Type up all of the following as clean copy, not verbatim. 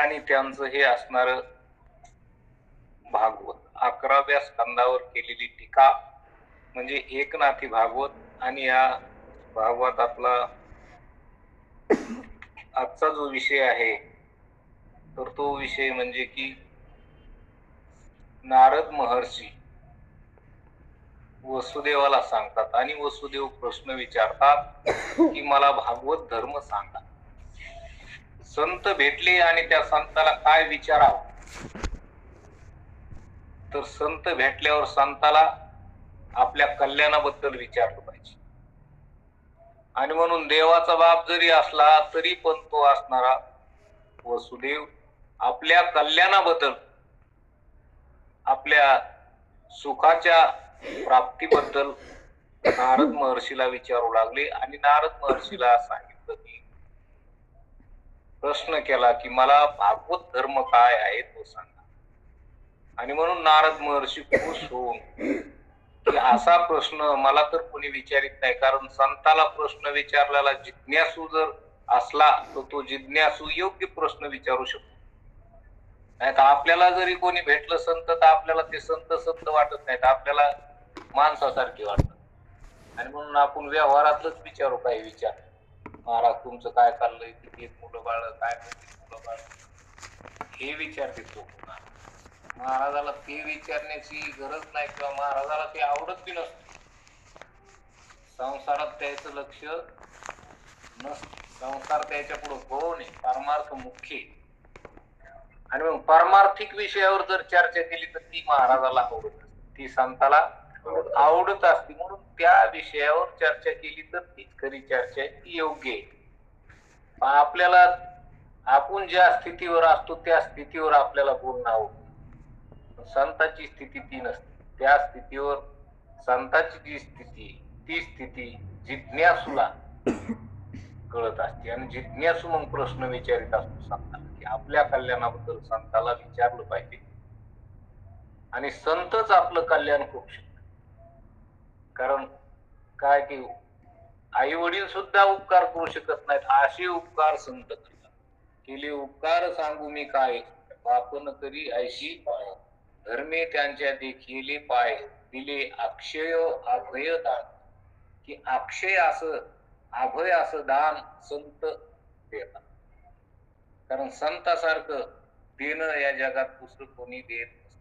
आणि त्यांचं हे असणार भागवत 11व्या स्कंदावर केलेली टीका म्हणजे एकनाथी भागवत. आणि या भागवतातला आजचा जो विषय आहे तर तो विषय म्हणजे की नारद महर्षी वसुदेवाला सांगतात आणि वसुदेव प्रश्न विचारतात की मला भागवत धर्म सांगा. संत भेटले आणि त्या संताला काय विचारावं, तर संत भेटल्यावर संताला आपल्या कल्याणाबद्दल विचारलं पाहिजे. आणि म्हणून देवाचा बाप जरी असला तरी पण तो असणारा वसुदेव आपल्या कल्याणाबद्दल, आपल्या सुखाच्या प्राप्तीबद्दल नारद महर्षीला विचारू लागले. आणि नारद महर्षीला सांगितलं की प्रश्न केला की मला भागवत धर्म काय आहे तो सांगा. आणि म्हणून नारद महर्षी खुश होऊन की असा प्रश्न मला तर कोणी विचारित नाही, कारण संताला प्रश्न विचारलेला जिज्ञासू जर असला तर तो जिज्ञासू योग्य प्रश्न विचारू शकतो. नाही तर आपल्याला जरी कोणी भेटलं संत तर आपल्याला ते संत संत वाटत नाहीत, आपल्याला माणसासारखे वाटतात. आणि म्हणून आपण व्यवहारातलंच विचारू काही विचार, महाराज तुमचं काय चाललंय, किती मुलं बाळ, काय मुलं बाळ, हे विचारते तो. महाराजाला ते विचारण्याची गरज नाही किंवा महाराजाला ते आवडत बी नसतं. संसारात त्याचं लक्ष नसतं, संसार त्याच्या पुढे गौण आहे, परमार्थ मुख्य. आणि मग परमार्थिक विषयावर जर चर्चा केली तर ती महाराजाला आवडत असते, ती संताला आवडत असते. म्हणून त्या विषयावर चर्चा केली तर तीच खरी चर्चा आहे, ती योग्य आहे. आपल्याला आपण ज्या स्थितीवर असतो त्या स्थितीवर आपल्याला बोलणं आवडतं. संताची स्थिती ती नसते, त्या स्थितीवर संताची जी स्थिती ती स्थिती जिज्ञासूला कळत असते. आणि जिज्ञासू मग प्रश्न विचारित असतो संताला की आपल्या कल्याणाबद्दल संताला विचारलं पाहिजे. आणि संतच आपलं कल्याण करू शकतात. कारण काय की आई वडील सुद्धा उपकार करू शकत नाहीत, असे उपकार संत करतात. केले उपकार सांगू मी काय, बापन करी ऐशी धर्मे त्यांच्या देखिले पाय, दिले अक्षय अभय दान. की अक्षय असं अभय असं दान संत देतात. कारण संतासारखं देणं या जगात दुसरं कोणी देत नसतं.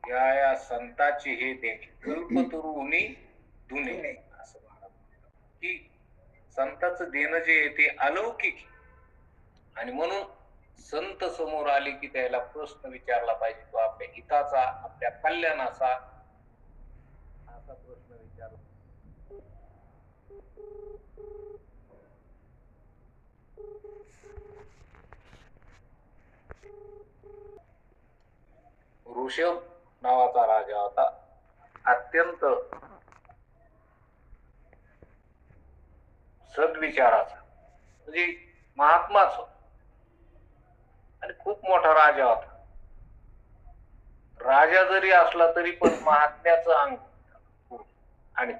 या संताची हे देणे कल्पतरुनी दुने, असं म्हणतात की संताचं देणं जे आहे ते अलौकिक. आणि म्हणून संत समोर आले की त्याला प्रश्न विचारला पाहिजे, तो आपल्या हिताचा, आपल्या कल्याणाचा असा प्रश्न विचारला. ऋषभ नावाचा राजा होता, अत्यंत सद्विचाराचा, म्हणजे महात्माच होता आणि खूप मोठा राजा होता. राजा जरी असला तरी पण महात्म्याचं अंग. आणि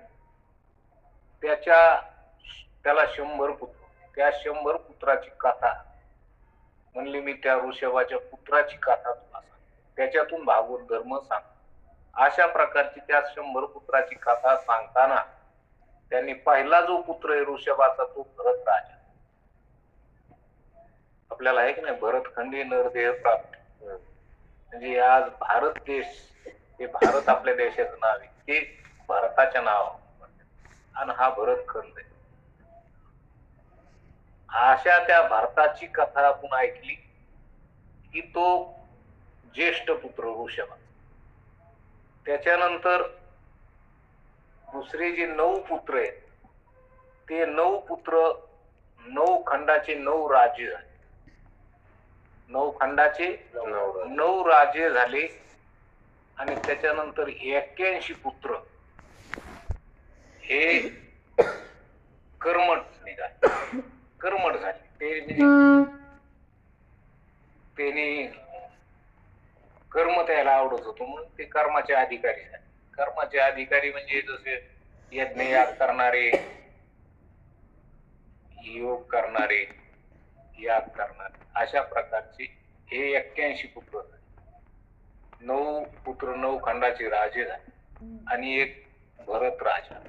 त्याला 100 पुत्र, त्या 100 पुत्राची कथा म्हणली मी त्या ऋषभाच्या पुत्राची कथा तुला सांग, त्याच्यातून भागवत धर्म सांग. अशा प्रकारची त्या 100 पुत्राची कथा सांगताना त्यांनी पहिला जो पुत्र आहे ऋषभाचा तो भरत राजा. आपल्याला आहे की नाही, भरतखंडी नरदेह प्राप्त, म्हणजे आज भारत देश, हे भारत आपल्या देशाचं नाव आहे, ते भारताच्या नावावर आणि हा भरतखंड आहे. अशा त्या भारताची कथा आपण ऐकली की तो ज्येष्ठ पुत्र ऋषभ. त्याच्यानंतर दुसरे जे 9 पुत्र आहेत ते 9 पुत्र 9 खंडाचे 9 राज्य झाले. 9 खंडाचे 9 राज्य झाले. आणि त्याच्यानंतर 81 पुत्र हे कर्मठ निघाले, कर्मठ झाले. ते त्यांनी कर्म त्याला आवडत होतं म्हणून ते कर्माचे अधिकारी झाले. कर्माचे अधिकारी म्हणजे जसे यज्ञ याग करणारे, योग करणारे, याग करणारे, अशा प्रकारचे हे 81 पुत्र झाले. 9 पुत्र 9 खंडाचे राजे झाले आणि एक भरत राजा,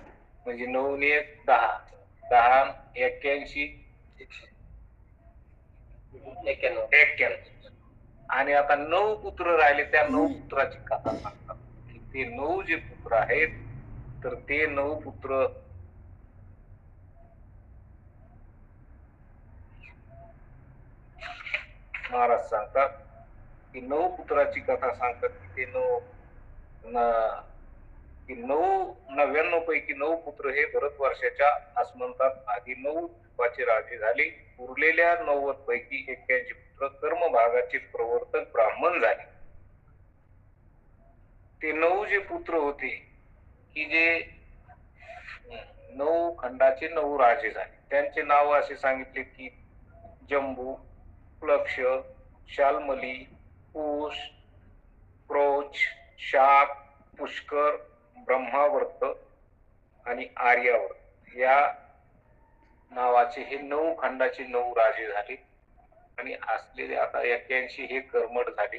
म्हणजे 9 ने 1 10, 10 81 91. आणि आता 9 पुत्र राहिले. त्या 9 पुत्राची कथा सांगतात की ते 9 जे पुत्र आहेत, तर ते 9 पुत्र महाराज सांगतात की 9 पुत्राची कथा सांगतात की ते 99 पैकी 9 पुत्र हे भरत वर्षाच्या आसमंतात आधी 9 युगाचे राजे झाले. उरलेल्या 90 पैकी 81 पुत्र कर्मभागाचे प्रवर्तक ब्राह्मण झाले. ते 9 जे पुत्र होते की जे 9 खंडाचे 9 राजे झाले, त्यांचे नाव असे सांगितले की जंबू, प्लक्ष, शाल्मली, कुश, प्रोच, शाप, पुष्कर, ब्रह्मावर्त आणि आर्यावर्त या नावाचे हे 9 खंडाचे 9 राजे झाले. आणि असलेले आता 81 हे कर्मठ झाले.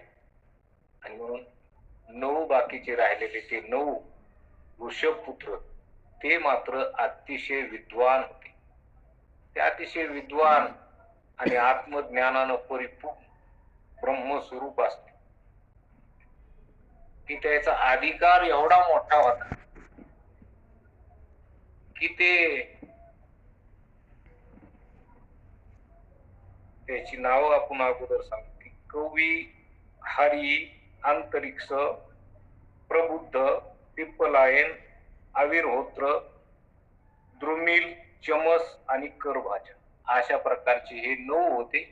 आणि म्हणून 9 बाकीचे राहिलेले ते 9 ऋषभपुत्र ते मात्र अतिशय विद्वान होते. ते अतिशय विद्वान आणि आत्मज्ञानानं परिपूर्ण ब्रह्मस्वरूप असते की त्याचा अधिकार एवढा मोठा होता की त्याची नावं आपण अगोदर सांगतो की कवी, हरी, अंतरिक्ष, प्रबुद्ध, पिप्पलायन, आविर्होत्र, द्रुमिल, चमस आणि करभाजन अशा प्रकारचे हे 9 होते.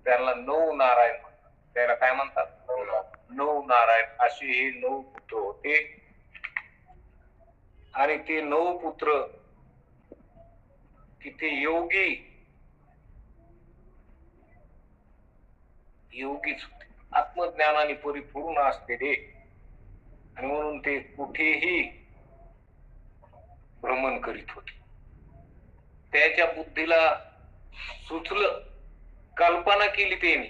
त्याला 9 नारायण म्हणतात. त्याला काय म्हणतात? 9 नारायण असे हे 9 पुत्र होते. आणि ते 9 पुत्र तिथे योगीच होते, आत्मज्ञानाने परिपूर्ण असलेले. आणि म्हणून ते कुठेही भ्रमण करीत होते. त्याच्या बुद्धीला सुचलं, कल्पना केली त्यांनी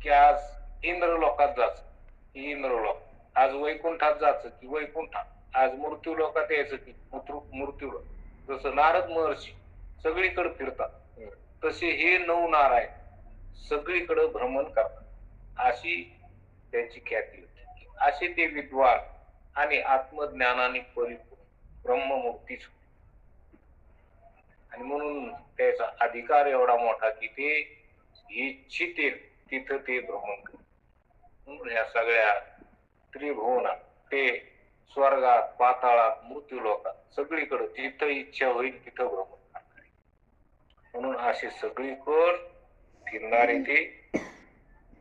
की आज इंद्रलोकात जायचं की इंद्रलोक, आज वैकुंठात जायचं की वैकुंठात, आज मृत्यू लोकात यायचं की मृत्यूलोक. जसं नारद महर्षी सगळीकडे फिरतात, तसे हे 9 नारायण सगळीकडे भ्रमण करतात. अशी त्यांची ख्याती होती. असे ते विद्वान आणि आत्मज्ञानाने परिपूर्ण ब्रह्ममुक्तीच होते. आणि म्हणून त्याचा अधिकार एवढा मोठा की ते इच्छिते तिथं ते भ्रमण करते. म्हणून या सगळ्या त्रिभुवनात, ते स्वर्गात, पाताळात, मृत्यूलोकात सगळीकडे जिथं इच्छा होईल तिथं भ्रमण करणारे. म्हणून असे सगळीकडे फिरणारे ते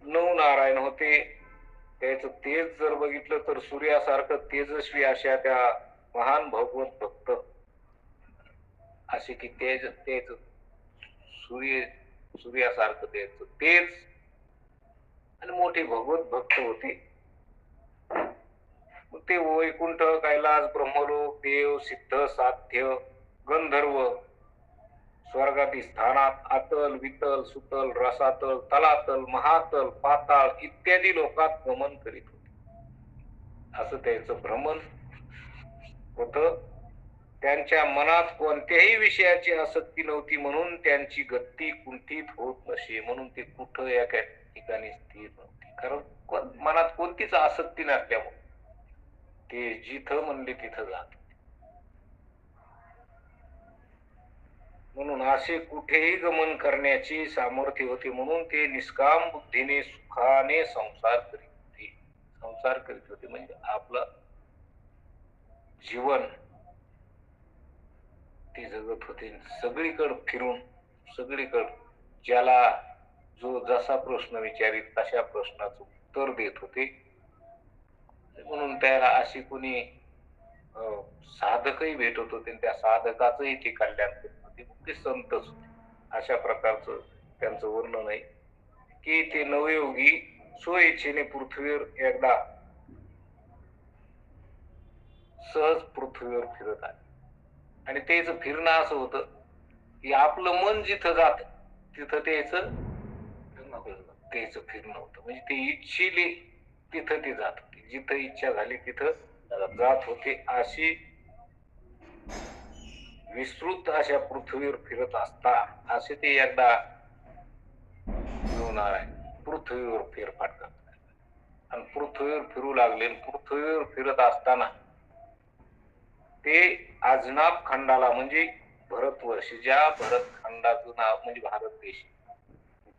9 नारायण होते. त्याच तेज जर बघितलं तर सूर्यासारखं तेजस्वी अशा त्या महान भगवत भक्त असे की तेज सूर्यासारखं तेज आणि मोठे भगवत भक्त होते. ते वैकुंठ, कैलास, ब्रह्मलोक, देव, सिद्ध, साध्य, गंधर्व, स्वर्गातील स्थानात, अतल, वितल, सुतल, रसातल, तलातल, महातल, पाताळ इत्यादी लोकात भ्रमण करीत होते. असं त्यांचं भ्रमण होत. त्यांच्या मनात कोणत्याही विषयाची आसक्ती नव्हती, म्हणून त्यांची गती कुंठित होत नसे. म्हणून ते कुठं एका ठिकाणी स्थिर नव्हते, कारण मनात कोणतीच आसक्ती नसल्यामुळे ते जिथं म्हणले तिथं जात. म्हणून असे कुठेही गमन करण्याची सामर्थ्य होते. म्हणून ते निष्काम बुद्धीने सुखाने संसार करीत होते. म्हणजे आपलं जीवन ते जगत होते. सगळीकडे फिरून, सगळीकडे ज्याला जो जसा प्रश्न विचारित तशा प्रश्नाचं उत्तर देत होते. म्हणून त्याला अशी कोणी साधकही भेटत होते, त्या साधकाचंही ते कल्याण करत होते. ते संतच होते. अशा प्रकारचं त्यांचं वर्णन आहे की ते नवयोगी स्वइच्छेने पृथ्वीवर एकदा सहज पृथ्वीवर फिरत आले. आणि तेच फिरणं असं होतं की आपलं मन जिथं जात तिथं त्याचं फिरणं होतं. म्हणजे ते इच्छिले तिथं ते जात होते, जिथं इच्छा झाली तिथं जात होते. अशी विस्तृत अशा पृथ्वीवर फिरत असता असे ते एकदा नवनारायण पृथ्वीवर फेरफाट आणि पृथ्वीवर फिरू लागले. पृथ्वीवर फिरत असताना ते आजनाब खंडाला म्हणजे भारतवर्ष, ज्या भरत खंडाचं नाव म्हणजे भारत देश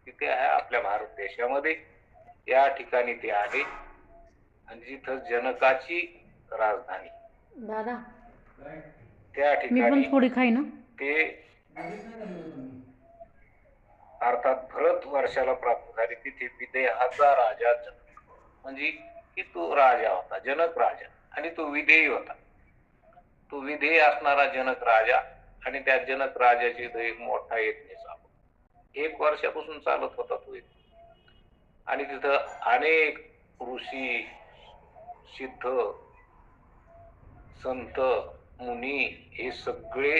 तिथे आहे आपल्या भारत देशामध्ये, या ठिकाणी ते आले आणि जिथं जनकाची राजधानी दादा त्या मी पण ठिकाणी थोडी खाई ना ते अर्थात भरत वर्षाला प्राप्त झाले. तिथे विदेहाचा राजा जनक म्हणजे की तो राजा होता, जनक राजा, आणि तो विधेयी होता. तो विधेय असणारा जनक राजा आणि त्या जनक राजाची तो एक मोठा यज्ञ चालू 1 वर्षापासून चालत होता तो यज्ञ. आणि तिथं अनेक ऋषी, सिद्ध, संत, मुनी हे सगळे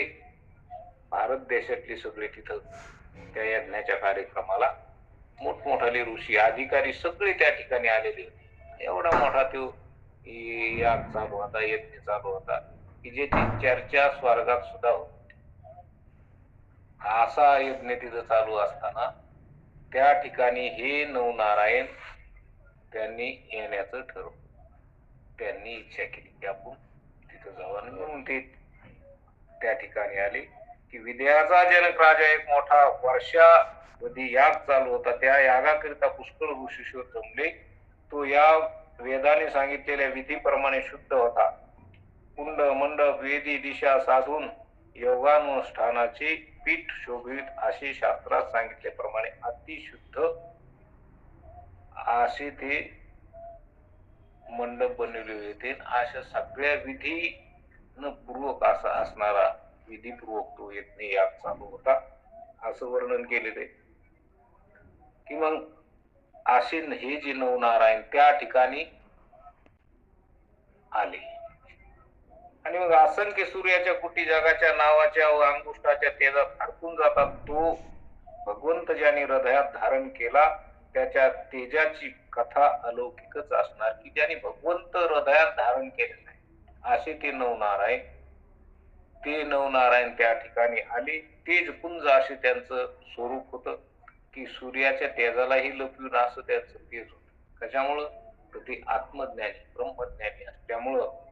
भारत देशातले सगळे तिथं त्या यज्ञाच्या कार्यक्रमाला मोठमोठाले ऋषी अधिकारी सगळे त्या ठिकाणी आलेले होते. एवढा मोठा तो याग चालू होता, यज्ञ चालू होता की ज्याची चर्चा स्वर्गात सुद्धा होती. असा यज्ञ तिथं चालू असताना त्या ठिकाणी हे नवनारायण त्यांनी येण्याचं ठरवलं. त्यांनी इच्छा केली की आपण तिथं जाऊ आणि म्हणून ते त्या ठिकाणी आले की विद्याचा जनक राजा एक मोठा वर्षावधी याग चालू होता. त्या यागाकरिता पुष्कळ ऋषीश्वर जमले. तो याग वेदाने सांगितलेल्या विधीप्रमाणे शुद्ध होता. कुंड मंडप वेदी दिशा साधून योगानुष्ठानाचे पीठ शोभित असे शास्त्रात सांगितल्याप्रमाणे अतिशुद्ध असे ते मंडप बनवले होते. अशा सगळ्या विधी न पूर्वक असा असणारा विधीपूर्वक तो यज्ञ याग चालू होता असं वर्णन केलेलं आहे. की मग असे हे जे नवनारायण त्या ठिकाणी आले आणि मग असंख्य सूर्याच्या कुटी जगाच्या नावाच्या व अंगुष्ठाच्या तेजात हरपून जातात. तो भगवंत ज्याने हृदयात धारण केला त्याच्या तेजाची कथा अलौकिकच असणार की ज्याने भगवंत हृदयात धारण केलेलं आहे असे ते नवनारायण. ते नवनारायण त्या ठिकाणी आले. तेजपुंज असे त्यांचं स्वरूप होतं की सूर्याच्या तेजालाही लपवून असं त्यांचं तेज होत. कशामुळं तर ते आत्मज्ञानी ब्रह्मज्ञानी असल्यामुळं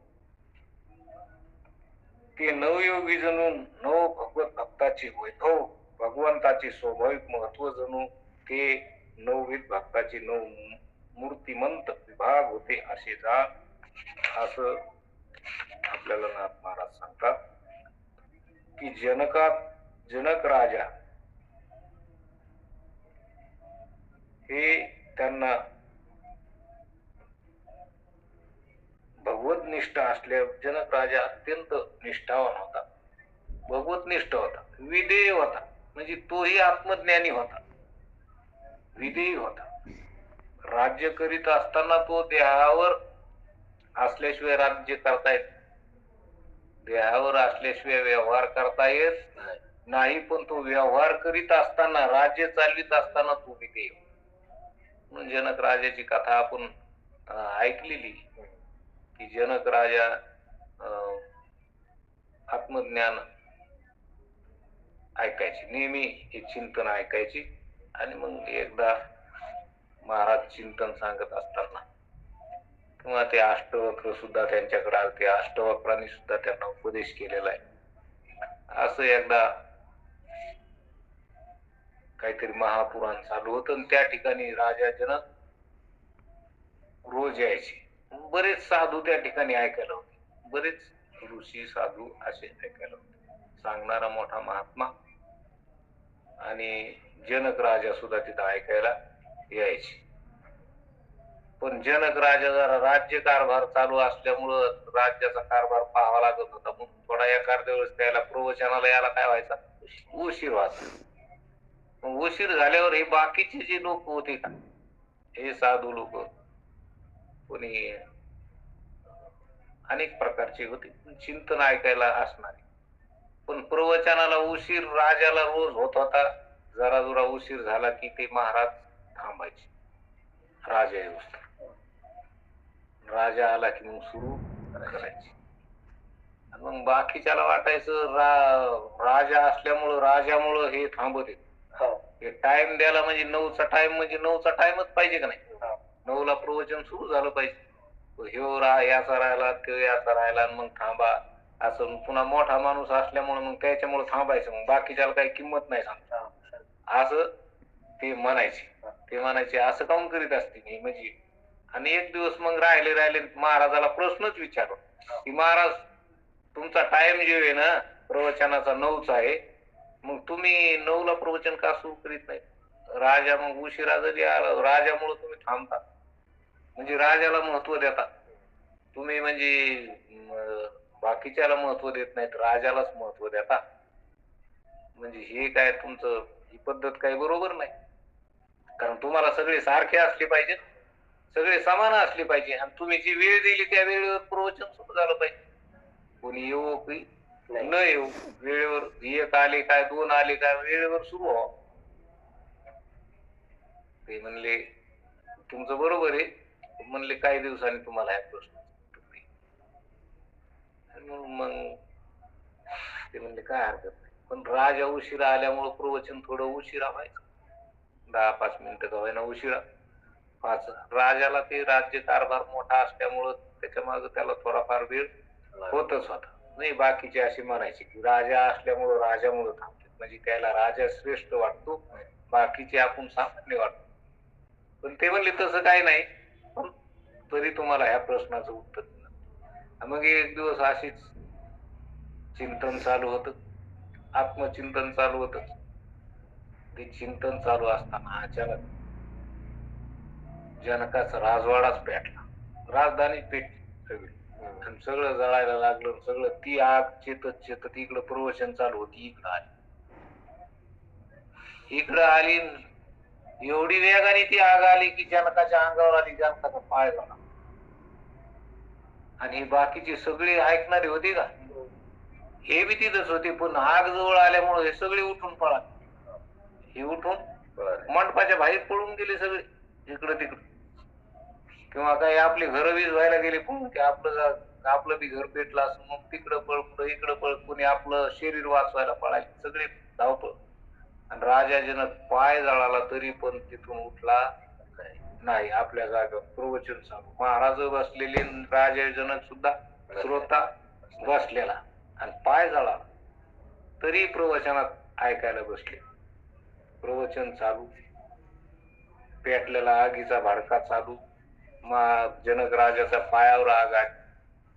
ते नवयोगी जणू नव भगवत भक्ताचे वैभव, भगवंताचे स्वाभाविक महत्व जणू ते नवविध भक्ताचे नव मूर्तिमंत विभाग होते असे जाण असं आपल्याला नाथ महाराज सांगतात की जनक राजा हे त्यांना भगवत निष्ठा असल्या जनक राजा अत्यंत निष्ठावान होता, भगवत निष्ठ होता, विधेय होता म्हणजे तोही आत्मज्ञानी होता, विधेयी होता. राज्य करीत असताना तो देहावर असल्याशिवाय राज्य करता येत, देहावर असल्याशिवाय व्यवहार करता येत नाही. पण तो व्यवहार करीत असताना राज्य चालवित असताना तो विधेय. म्हणून जनक राजाची कथा आपण ऐकलेली की जनक राजा आत्मज्ञान ऐकायची, नेहमी हे चिंतन ऐकायची. आणि मग एकदा महाराज चिंतन सांगत असताना किंवा ते अष्टवक्र सुद्धा त्यांच्याकडे आले, ते अष्टवक्रांनी सुद्धा त्यांना उपदेश केलेला आहे. असं एकदा काहीतरी महापुराण चालू होतं आणि त्या ठिकाणी राजा जनक रोज यायचे. बरेच साधू त्या ठिकाणी ऐकायला होते, बरेच ऋषी साधू असे ऐकायला होते. सांगणारा मोठा महात्मा आणि जनक राजा सुद्धा तिथं ऐकायला यायचे. पण जनक राजा जरा राज्य कारभार चालू असल्यामुळं राज्याचा कारभार पाहावा लागत होता. मग थोडा एखाद्या वेळेस त्याला प्रवचनाला यायला काय व्हायचा, उशीर व्हायचा. मग उशीर झाल्यावर हे बाकीचे जे लोक होते का, हे साधू लोक कोणी अनेक प्रकारचे होते, चिंतन ऐकायला असणारे पण प्रवचनाला उशीर राजाला रोज होत होता. जरा जरा उशीर झाला की ते महाराज थांबायचे. राजा येऊस राजा आला की मग सुरू करायचे. मग बाकीच्याला वाटायचं राजा असल्यामुळं राजामुळं हे थांबत हे टाइम द्यायला म्हणजे 9चा टाइम म्हणजे 9चा टाइमच पाहिजे का नाही. 9ला प्रवचन सुरू झालं पाहिजे. ह्यो याचा राहिला तो याचा राहिला मग थांबा असं. पुन्हा मोठा माणूस असल्यामुळे मग त्याच्यामुळे थांबायचं. मग बाकीच्याला काही किंमत नाही सांगता असं ते म्हणायचे असं काऊन करीत असते मी म्हणजे. आणि एक दिवस मग राहिले महाराजाला प्रश्नच विचारला की महाराज तुमचा टाइम जे आहे ना प्रवचनाचा 9चा आहे, मग तुम्ही 9ला प्रवचन का सुरू करीत नाही. राजा मग उशिरा जरी आला राजामुळे तुम्ही थांबता म्हणजे राजाला महत्व देता तुम्ही म्हणजे बाकीच्याला महत्व देत नाहीत राजालाच महत्व देता. म्हणजे हे काय तुमचं ही पद्धत काही बरोबर नाही. कारण तुम्हाला सगळे सारखे असले पाहिजेत, सगळे समान असले पाहिजे आणि तुम्ही जी वेळ दिली त्या वेळेवर प्रवचन सुरू झालं पाहिजे. कोणी येऊ की न येऊ वेळेवर 1 आले काय 2 आले काय वेळेवर सुरू हो. ते म्हणले तुमचं बरोबर आहे. म्हणले काही दिवसांनी तुम्हाला हा प्रश्न मग ते म्हणले काय हरकत नाही. पण राजा उशिरा आल्यामुळे प्रवचन थोडं उशिरा व्हायचं. 10-5 मिनिटं का होईना उशिरा. राजाला ते राज्य कारभार मोठा असल्यामुळं त्याच्या मागे त्याला थोडाफार वेळ होतच होता. नाही बाकीचे असे म्हणायचे की राजा असल्यामुळं राजामुळे थांबते म्हणजे त्याला राजा श्रेष्ठ वाटतो, बाकीचे आपण सामान्य वाटतो. पण ते म्हणले तसं काही नाही. पण तरी तुम्हाला ह्या प्रश्नाचं उत्तर दिलं. मग एक दिवस अशीच चिंतन चालू होतं, आत्मचिंतन चालू होतं. ते चिंतन चालू असताना अचानक जनकाचा राजवाडाच पेटला. राजधानी पेटली सगळी आणि सगळं जळायला लागलं. सगळं ती आग चेतत इकडं प्रवचन चालू होती. इकडं आली एवढी वेगाने ती आग आली की जनकाच्या अंगावर आली. जनकाचा पाय झाला आणि बाकीची सगळी ऐकणारी होती का हे बी तिथंच होते. पण आग जवळ आल्यामुळे हे सगळे उठून पळाले. हे उठून मंडपाच्या बाहेर पळून गेले सगळे इकडं तिकडं. किंवा काही आपली घर वीज व्हायला गेली पळून की आपलं बी घर पेटलं असं मग तिकडं पळ इकडं पळ. कोणी आपलं शरीर वाचवायला पळायचे सगळे धावपळ. आणि राजा जनक पाय जळाला तरी पण तिथून उठला नाही. आपल्या जागेवर प्रवचन चालू. महाराज बसलेले राजा जनक सुद्धा श्रोता बसलेला आणि पाय जळाला तरी प्रवचनात ऐकायला बसले. प्रवचन चालू. पेटलेला आगीचा भडका चालू. जनक राजाच्या पायावर आग आली.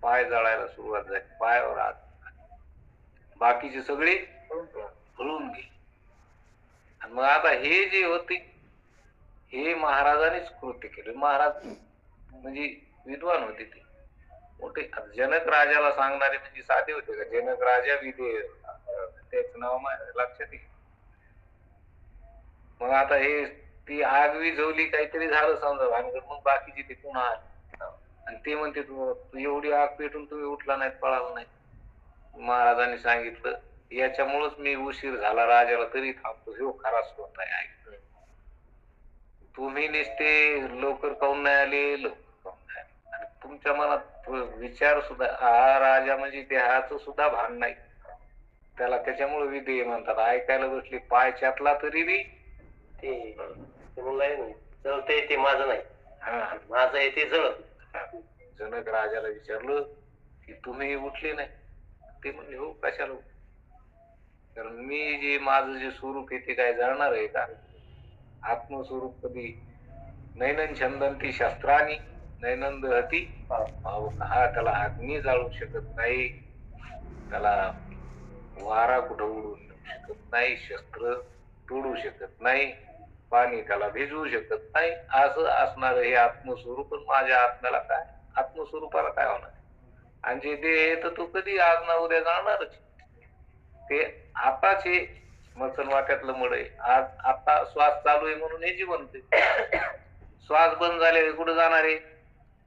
पाय जळायला सुरुवात झाली. पायावर आग. बाकीचे सगळे पळून गेले. आणि मग आता हे जे होते हे महाराजांनीच कृत्य केले. महाराज म्हणजे विद्वान होते ते मोठे. जनक राजाला सांगणारे म्हणजे साधे होते का. जनक राजा विधे त्याच नाव लक्षात येईल. मग आता हे ती आग विझवली काहीतरी झालं समजा भानगड. मग बाकीचे ते पुन्हा आले आणि ते म्हणते तू एवढी आग पेटून तुम्ही उठला नाहीत पळाला नाही. महाराजांनी सांगितलं याच्यामुळेच मी उशीर झाला राजाला तरी थांबतो. हे खरा स्वतः आहे. ऐकलं तुम्ही नुसते लवकर काऊन नाही आले लवकर काऊन नाही आले. आणि तुमच्या मनात विचार सुद्धा हा राजा म्हणजे देहाचं सुद्धा भान नाही त्याला. त्याच्यामुळे विधेय म्हणतात. ऐकायला बसले पाय चाटला तरी बी ते जळतंय ते माझं नाही. माझं आहे ते जळत. जनक राजाला विचारलं की तुम्ही उठले नाही. ते म्हणले हो कशाला. कारण मी जे माझं जे स्वरूप आहे ते काय जाणार आहे का. आत्मस्वरूप कधी नैनन छंदंती शस्त्रानी नैनंद हती. हा त्याला अग्नी जाळू शकत नाही, त्याला वारा कुठं उडू शकत नाही, शस्त्र तोडू शकत नाही, पाणी त्याला भिजवू शकत नाही. असं असणार हे आत्मस्वरूप. माझ्या आत्म्याला काय आत्मस्वरूपाला काय होणार. आणि जे देह तर तो कधी आज ना उद्या जाणारच. ते आताच हे मचन वाट्यातलं मड आहे. आज आता श्वास चालू आहे म्हणून हे जीवन ते. श्वास बंद झाले कुठं जाणार आहे.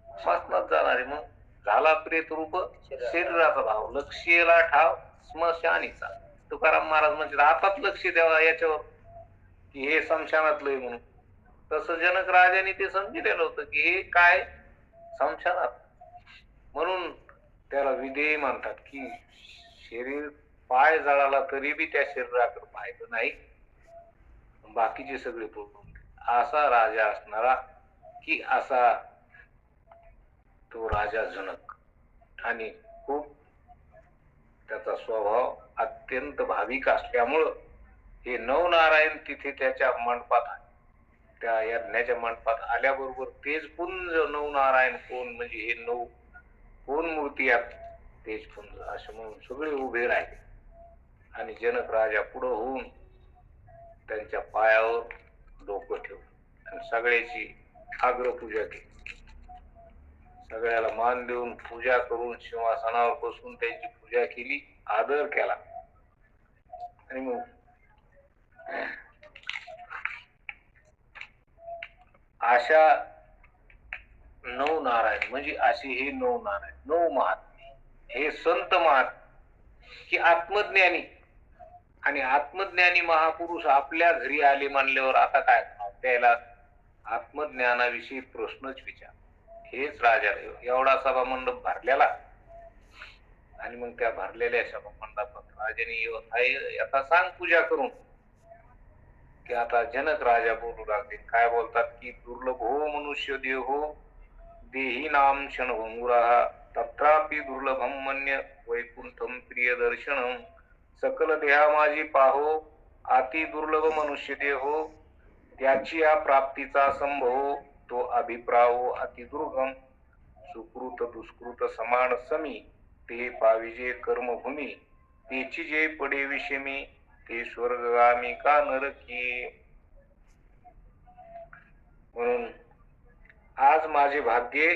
श्वासनात जाणार आहे. मग झाला प्रेत रूप शरीराचा भाव. लक्ष्यला ठाव स्मशानीचा. तुकाराम महाराज म्हणजे हातात लक्ष द्यावा याच्यावर की हे स्मशानातलंय म्हणून. तसं जनक राजाने ते समजलेलं होतं की हे काय स्मशानात. म्हणून त्याला विधेय म्हणतात की शरीर पाय जळाला तरी बी त्या शरीराकडे पाहायचं नाही, बाकीचे सगळे पळून असा राजा असणारा की असा तो राजा जनक. आणि खूप त्याचा स्वभाव अत्यंत भाविक असल्यामुळं हे नवनारायण तिथे त्याच्या मंडपात आहे. त्या यज्ञाच्या मंडपात आल्याबरोबर तेज पुंज नवनारायण कोण म्हणजे हे नऊ कोण मूर्ती आहेत तेज पुंज असे म्हणून सगळे उभे राहिले. आणि जनक राजा पुढं होऊन त्यांच्या पायावर डोकं ठेवून आणि सगळ्याची आग्रपूजा केली. सगळ्याला मान देऊन पूजा करून सिंहासनावर बसून त्यांची पूजा केली, आदर केला. आणि मग अशा नऊ नारायण म्हणजे असे हे नऊ नारायण नऊ महात्मे हे संत महात्मे की आत्मज्ञानी. आणि आत्मज्ञानी महापुरुष आपल्या घरी आले मानल्यावर आता काय त्याला आत्मज्ञानाविषयी प्रश्नच विचार. हेच राजाला एवढा सभा मंडप भरलेला. आणि मग त्या भरलेल्या सभा मंडपात राजाने आता सांग पूजा करून की आता जनक राजा बोलू लागले. काय बोलतात की दुर्लभ हो मनुष्य देहो देही नाम क्षण भंगुरा तत्रापि दुर्लभम मन्य वैकुंठम प्रिय दर्शनम सकल देहा माझी पाहो अति दुर्लभ मनुष्य देहो त्याची या प्राप्तीचा संभव तो अभिप्रायो अति दुर्गम सुकृत दुष्कृत समान समी ते पाविजे कर्मभूमी तेची जे पडे विषमी ते स्वर्गगामी का नरकी. म्हणून आज माझे भाग्य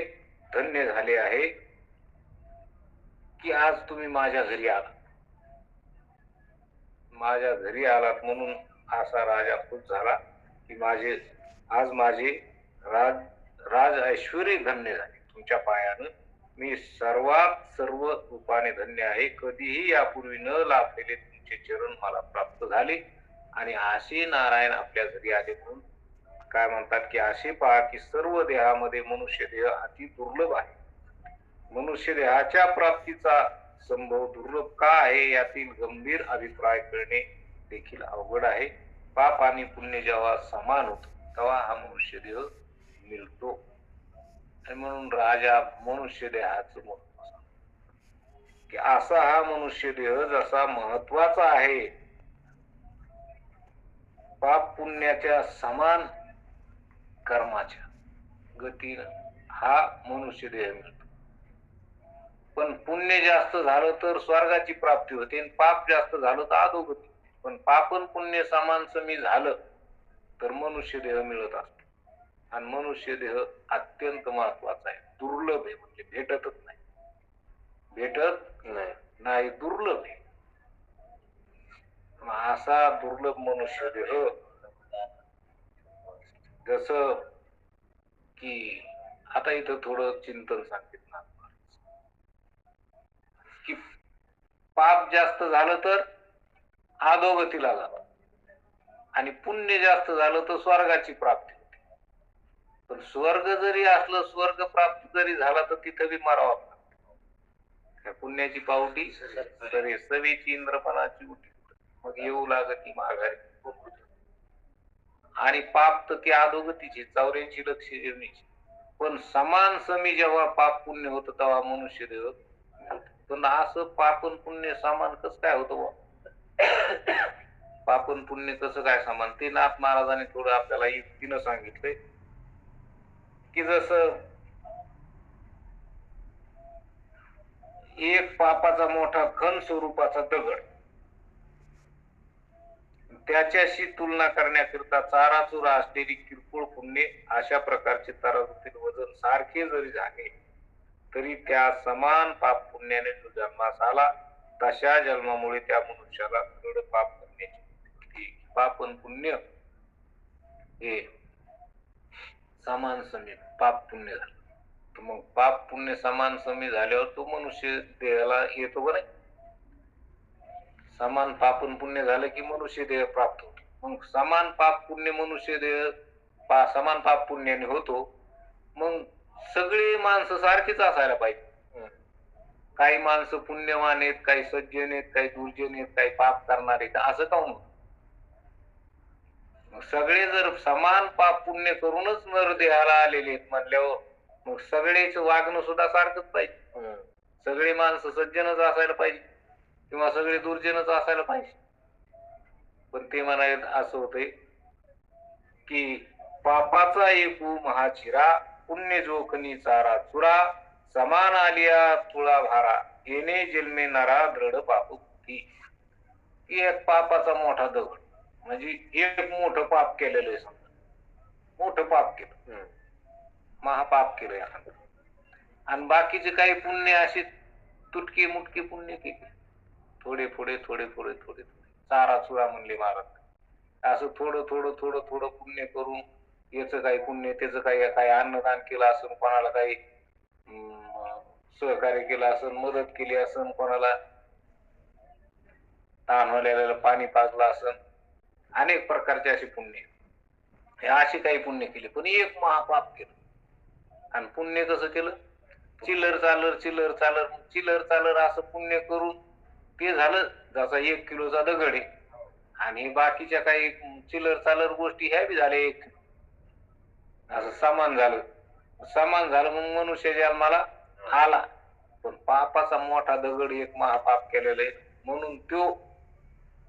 धन्य झाले आहे की आज तुम्ही माझ्या घरी आलात. माझ्या घरी आलात म्हणून असा राजा खुश झाला की आज माझे राज ऐश्वर्य धन्य झाले. तुमच्या पायानं मी सर्व रूपाने धन्य आहे. कधीही यापूर्वी न लाभलेले तुमचे चरण मला प्राप्त झाले. आणि असे नारायण आपल्या घरी आले म्हणून काय म्हणतात की असे पहा की सर्व देहामध्ये मनुष्य देह अति दुर्लभ आहे. मनुष्य देहाच्या प्राप्तीचा संभव दुर्लभ का आहे यातील गंभीर अभिप्राय करणे देखील अवघड आहे. पाप आणि पुण्य जेव्हा समान होत तेव्हा हा मनुष्य देह मिळतो. आणि म्हणून राजा मनुष्य देहाचं महत्व सांगतो की असा हा मनुष्य देह जसा महत्वाचा आहे पाप पुण्याच्या समान कर्माच्या गतीनं हा मनुष्य देह मिळतो. पण पुण्य जास्त झालं तर स्वर्गाची प्राप्ती होते आणि पाप जास्त झालं तर अधोगती. पण पापन पुण्य समान समी झालं तर मनुष्य देह मिळत असतो. आणि मनुष्य देह अत्यंत महत्वाचा आहे. दुर्लभ आहे म्हणजे भेटतच नाही. नाही दुर्लभ आहे. असा दुर्लभ मनुष्य देह जस की आता इथं थोडं चिंतन सांगितलं की पाप जास्त झालं तर अधोगतीला जावं आणि पुण्य जास्त झालं तर स्वर्गाची प्राप्ती होते. पण स्वर्ग जरी असलं स्वर्ग प्राप्त जरी झाला तर तिथं बी मारावं लागतं. पुण्याची पावटी तरी सवेची इंद्रपणाची उठी मग येऊ लागती माघारी. आणि पाप तर ती अधोगतीची 84 लक्ष जेवणीची. पण समान समी जेव्हा पाप पुण्य होतं तेव्हा मनुष्य देह. पण असं पापन पुण्य समान कसं काय होतं? पापन पुण्य कसं काय समान ते नाथ महाराजांनी थोडं आपल्याला युक्तीनं सांगितलंय की जसं एक पापाचा मोठा घन स्वरूपाचा दगड त्याच्याशी तुलना करण्याकरिता चाराचुरा असलेली किरकोळ पुण्य अशा प्रकारचे तराजूतील वजन सारखे जरी झाले तरी त्या समान पाप पुण्याने जो जन्मास आला तशा जन्मामुळे त्या मनुष्याला थोडं पाप करण्याची पापन पुण्य हे समान समी पाप पुण्य झालं. तर मग पाप पुण्य समान समी झाल्यावर तो मनुष्य देहाला येतो बरं. समान पाप आणि पुण्य झालं की मनुष्य देह प्राप्त होतो. मग समान पाप पुण्य मनुष्य देह समान पाप पुण्याने होतो. मग सगळी माणसं सारखीच असायला पाहिजे. काही माणसं पुण्यवान आहेत, काही सज्जन आहेत, काही दुर्जन आहेत, काही पाप करणारे आहेत, असं काऊन? सगळे जर समान पाप पुण्य करूनच नरदेहाला आलेले आहेत म्हणल्यावर मग सगळेच वागणं सुद्धा सारखंच पाहिजे. सगळे माणसं सज्जनच असायला पाहिजे किंवा सगळे दुर्जनच असायला पाहिजे. पण ते म्हणाले असं होतंय की पापाचा एकू महाचिरा, पुण्य जोखनी चारा चुरा, समान आलिया तुळा भारा, येणे जन्मे नरा दृढ पाप बुद्धी. एक पापाचा मोठा दगड म्हणजे एक मोठं पाप केलेलं आहे. समजा मोठं पाप केलं, महापाप केलं एखादं, आणि बाकीचे काही पुण्य असे तुटके मुटके पुण्य केले, थोडे थोडे थोडे थोडे थोडे चारा चुरा म्हणले महाराज. असं थोडं थोडं थोडं थोडं पुण्य करून याचं काही पुण्य, त्याचं काही अन्नदान केलं असून, कोणाला काही सहकार्य केलं असून, मदत केली असून, कोणाला तहान व्हायला पाणी पाजलं असून, अनेक प्रकारचे असे पुण्य, हे अशी काही पुण्य केली. पण एक महापाप केलं. आणि पुण्य कसं केलं? चिल्लर चालर चिल्लर चालर चिल्लर चालर असं पुण्य करून ते झालं जसा 1 किलोचा दगड आहे. आणि बाकीच्या काही चिल्लर चालर गोष्टी ह्या बी झाल्या 1 किलो, असं समान झालं. समान झालं मग मनुष्य जन्माला आला. पण पापाचा मोठा दगड एक महापाप केलेला आहे म्हणून तो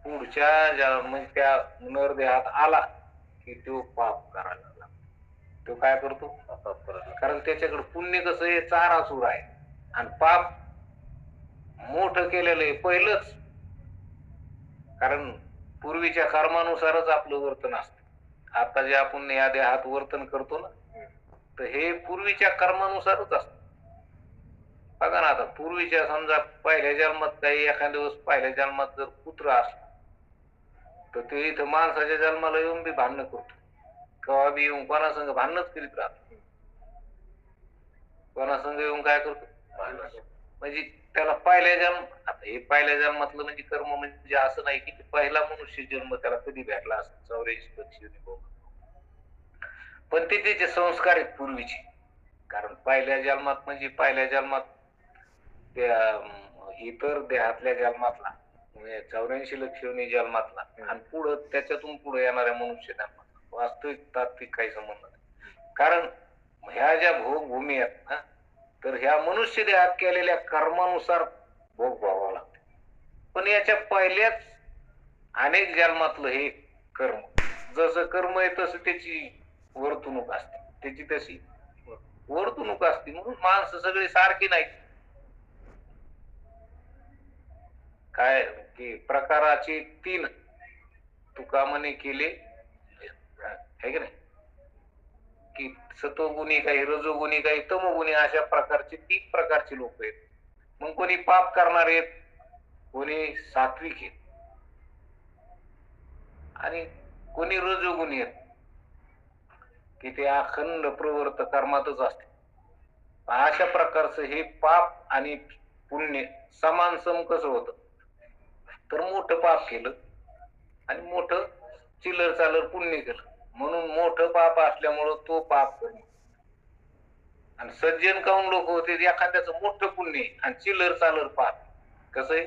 पुढच्या म्हणजे त्या नरदेहात आला की तो पाप करायला लागला. तो काय करतो? पाप करायला. कारण त्याच्याकडे पुण्य कसं आहे, चारा चूर आहे, आणि पाप मोठं केलेलं आहे पहिलंच. कारण पूर्वीच्या कर्मानुसारच आपलं वर्तन असतं. आता जे आपण या देहात वर्तन करतो ना, तर हे पूर्वीच्या कर्मानुसारच असत. बघा ना, आता पूर्वीच्या समजा पहिल्या जन्मात काही एखाद्या दिवस पहिल्या जन्मात जर कुत्रा असला तर ते इथं माणसाच्या जन्माला येऊन बी भांडणं करतो, केव्हा बी येऊन कोणासंग भांडणच करीत राहतो. कोणासंग येऊन काय करतो? म्हणजे त्याला पहिल्या जन्म, आता हे पहिल्या जन्मातलं म्हणजे कर्म म्हणजे असं नाही की पहिला मनुष्य जन्म त्याला कधी भेटला असं 84 वर्ष युनिफॉर्म, पण ते त्याचे संस्कार आहेत पूर्वीचे. कारण पहिल्या जन्मात म्हणजे पहिल्या जन्मात त्या इतर देहातल्या जन्मातला 84 लक्ष जन्मातला आणि पुढं त्याच्यातून पुढे येणाऱ्या मनुष्य जन्मातला वास्तविक तात्विक काही संबंध नाही. कारण ह्या ज्या भोगभूमी आहेत ना, तर ह्या मनुष्य देहात केलेल्या कर्मानुसार भोग व्हावा लागते. पण याच्या पहिल्याच अनेक जन्मातलं हे कर्म, जसं कर्म आहे तसं त्याची वर्तणूक असते, त्याची तशी वर्तणूक असते. म्हणून माणसं सगळी सारखी नाही. काय की प्रकाराचे 3 तुका म्हणे केले आहे की नाही, की सतोगुणी काही, रजोगुणी काही, तमोगुणी, अशा प्रकारचे 3 प्रकारचे लोक आहेत. मग कोणी पाप करणार आहेत, कोणी सात्विक आहेत, आणि कोणी रजोगुणी आहेत की ते अखंड प्रवृत्त कर्मातच असते. अशा प्रकारचं हे पाप आणि पुण्य समान सम कसं होतं? तर मोठं पाप केलं आणि मोठं चिल्लर चालर पुण्य केलं म्हणून मोठं पाप असल्यामुळं तो पाप करणं. आणि सज्जन काऊन लोक होते, एखाद्याचं मोठं पुण्य आणि चिल्लर चालर पाप. कसं आहे?